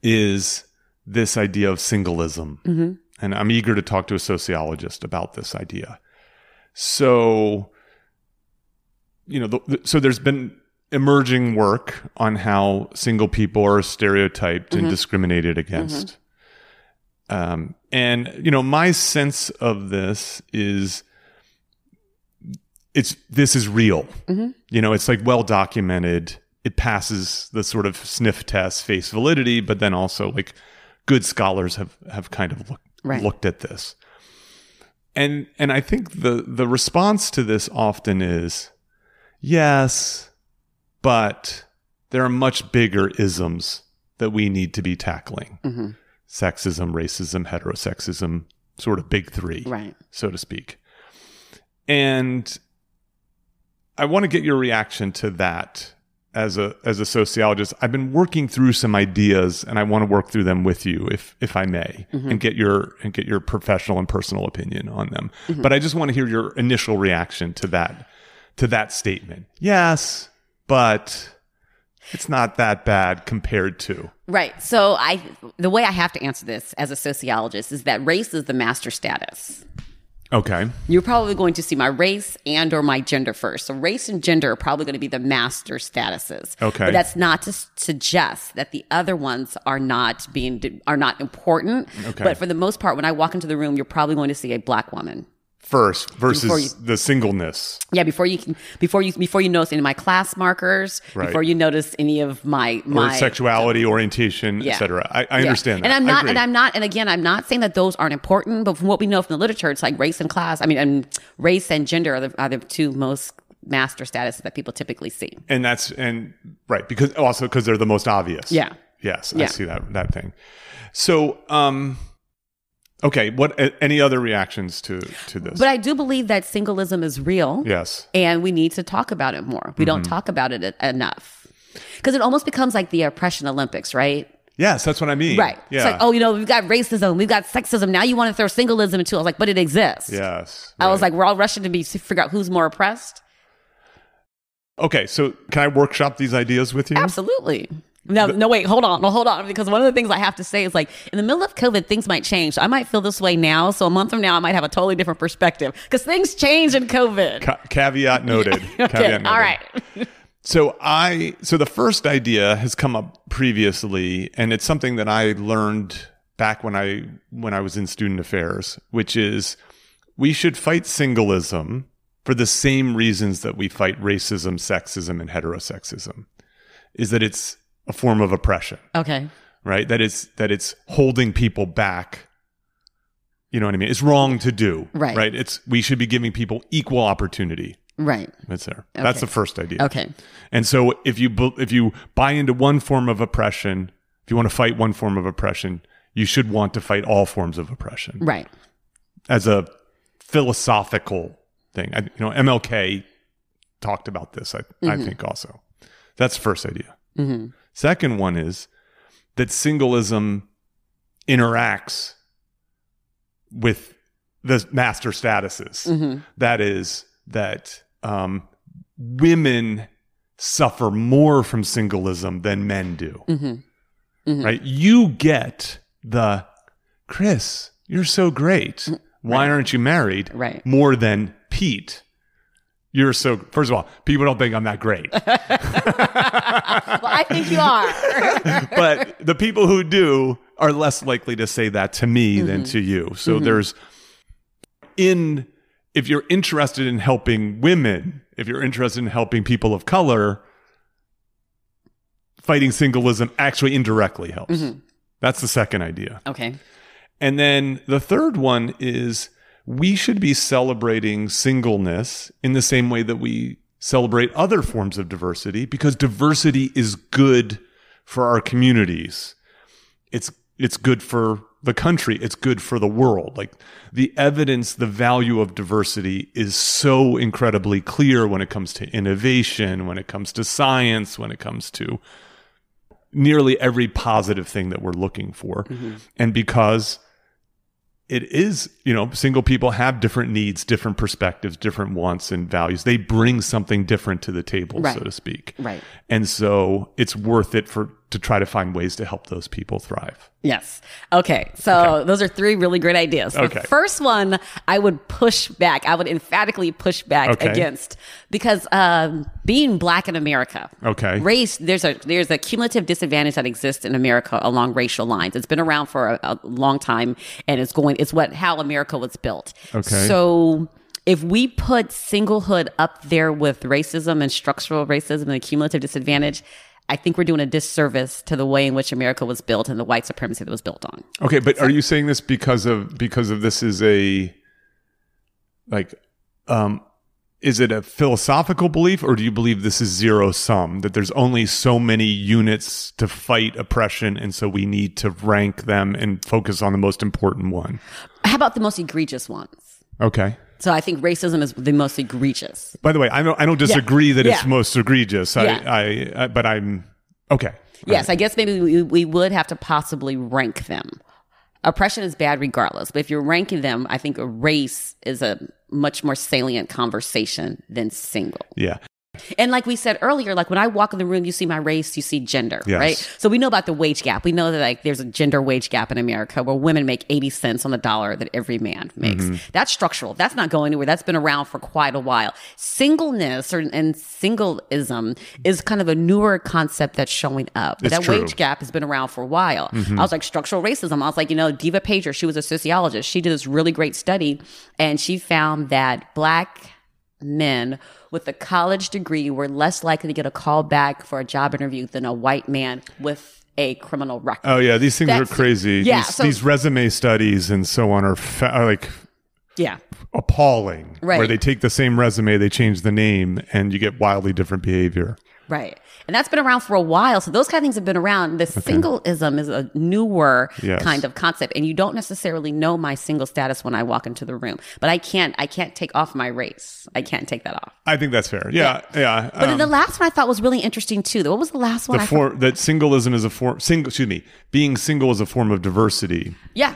is this idea of singlism. Mm-hmm. And I'm eager to talk to a sociologist about this idea. So, you know, so there's been emerging work on how single people are stereotyped and discriminated against. And, you know, my sense of this is this is real. You know, it's like well documented. It passes the sort of sniff test, face validity, but then also like good scholars have kind of looked at this. And I think the response to this often is, yes, but there are much bigger isms that we need to be tackling. Sexism, racism, heterosexism, sort of big 3, Right. so to speak. And I want to get your reaction to that as a sociologist. I've been working through some ideas and I want to work through them with you if I may, and get your professional and personal opinion on them. But I just want to hear your initial reaction to that statement. Yes, but it's not that bad compared to. Right. So the way I have to answer this as a sociologist is that race is the master status. Okay. You're probably going to see my race and or my gender first. So race and gender are probably going to be the master statuses. Okay. But that's not to suggest that the other ones are not important. Okay. But for the most part, when I walk into the room, you're probably going to see a Black woman. First versus the singleness. Yeah, before you notice any of my class markers, Right. before you notice any of my Or sexuality, orientation, Yeah. etc. I understand that. And I agree. and again, I'm not saying that those aren't important, but from what we know from the literature, it's like race and class. Race and gender are the 2 most master statuses that people typically see. And right, because they're the most obvious. Yeah. Yes, Yeah. I see that thing. So, okay, any other reactions to this? But I do believe that singlism is real. Yes. And we need to talk about it more. We don't talk about it enough. Because it almost becomes like the oppression Olympics, right? Yes, that's what I mean. Right. Yeah. It's like, oh, we've got racism, we've got sexism. Now you want to throw singlism into it. I was like, but it exists. Yes. I was right. like, we're all rushing to figure out who's more oppressed. Okay, so can I workshop these ideas with you? Absolutely. No, wait, hold on. Because one of the things I have to say is like, in the middle of COVID, things might change. So I might feel this way now. So a month from now, I might have a totally different perspective because things change in COVID. Caveat noted. Okay, Caveat noted. all right. So the first idea has come up previously, and it's something that I learned back when I was in student affairs, which is we should fight singlism for the same reasons that we fight racism, sexism, and heterosexism. Is that it's a form of oppression. Okay. Right? That it's holding people back You know what I mean? It's wrong to do. Right. Right? We should be giving people equal opportunity. Right. That's there. Okay. That's the first idea. Okay. And so if you buy into one form of oppression, if you want to fight one form of oppression, you should want to fight all forms of oppression. Right. As a philosophical thing. MLK talked about this, I think also. That's the first idea. Mm-hmm. Second one is that singlism interacts with the master statuses. Mm-hmm. That is that women suffer more from singlism than men do. Mm-hmm. Mm-hmm. Right? You get the, Kris, you're so great. Why aren't you married? Right. More than Pete. First of all, people don't think I'm that great. Well, I think you are. But the people who do are less likely to say that to me than to you. So if you're interested in helping women, if you're interested in helping people of color, fighting singlism actually indirectly helps. Mm-hmm. That's the second idea. Okay. And then the third one is we should be celebrating singleness in the same way that we celebrate other forms of diversity, because diversity is good for our communities. It's good for the country. It's good for the world. Like the evidence, the value of diversity is so incredibly clear when it comes to innovation, when it comes to science, when it comes to nearly every positive thing that we're looking for. Mm-hmm. And because it is, single people have different needs, different perspectives, different wants and values. They bring something different to the table, so to speak. Right. And so it's worth it to try to find ways to help those people thrive. Yes. Okay. So those are three really great ideas. The first one, I would push back. I would emphatically push back against, because being Black in America, race, there's a cumulative disadvantage that exists in America along racial lines. It's been around for a long time, and it's how America was built. Okay. So if we put singlehood up there with racism and structural racism and the cumulative disadvantage, I think we're doing a disservice to the way in which America was built and the white supremacy that was built on. Okay, but are you saying this because of this is is it a philosophical belief, or do you believe this is zero sum, that there's only so many units to fight oppression, and so we need to rank them and focus on the most important one? How about the most egregious ones? Okay. So I think racism is the most egregious. By the way, I don't disagree that it's most egregious. But I'm okay. Yes, I guess maybe we would have to possibly rank them. Oppression is bad regardless, but if you're ranking them, I think race is a much more salient conversation than single. Yeah. And like we said earlier, like when I walk in the room, you see my race, you see gender, right? So we know about the wage gap. We know that there's a gender wage gap in America where women make 80 cents on the dollar that every man makes. Mm-hmm. That's structural. That's not going anywhere. That's been around for quite a while. Singleness and singleism is kind of a newer concept that's showing up. But that wage gap has been around for a while. Mm-hmm. I was like, structural racism. I was like, Diva Pager, she was a sociologist. She did this really great study, and she found that Black men with a college degree were less likely to get a call back for a job interview than a white man with a criminal record. Oh yeah, these things are crazy. Yeah, these resume studies and so on are appalling. Right. Where they take the same resume, they change the name, and you get wildly different behavior. Right. And that's been around for a while. So those kind of things have been around. The singleism is a newer kind of concept. And you don't necessarily know my single status when I walk into the room. But I can't take off my race. I can't take that off. I think that's fair. Yeah. But then the last one I thought was really interesting too. What was the last one? That singleism is a form, being single is a form of diversity. Yeah.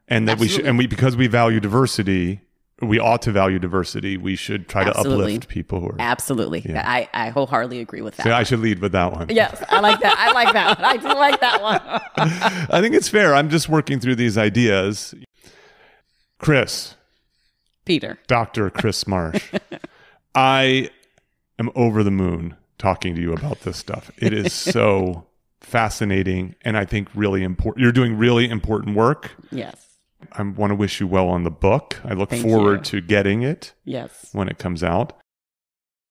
And that because we value diversity, we ought to value diversity. We should try to uplift people who are. Absolutely. Yeah. I wholeheartedly agree with that. So I should lead with that one. Yes, I like that. I like that one. I do like that one. I think it's fair. I'm just working through these ideas. Kris. Peter. Dr. Kris Marsh. I am over the moon talking to you about this stuff. It is so fascinating and I think really important. You're doing really important work. Yes. I want to wish you well on the book. I look forward to getting it when it comes out.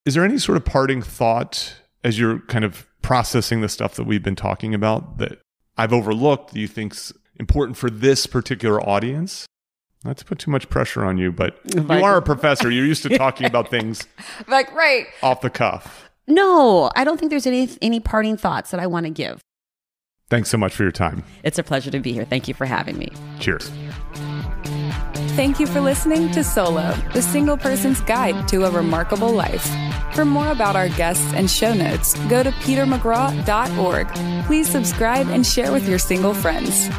Is there any sort of parting thought as you're kind of processing the stuff that we've been talking about that I've overlooked that you think's important for this particular audience? Not to put too much pressure on you, but you are a professor. You're used to talking about things right off the cuff. No, I don't think there's any parting thoughts that I want to give. Thanks so much for your time. It's a pleasure to be here. Thank you for having me. Cheers. Thank you for listening to Solo, the single person's guide to a remarkable life. For more about our guests and show notes, go to petermcgraw.org. Please subscribe and share with your single friends.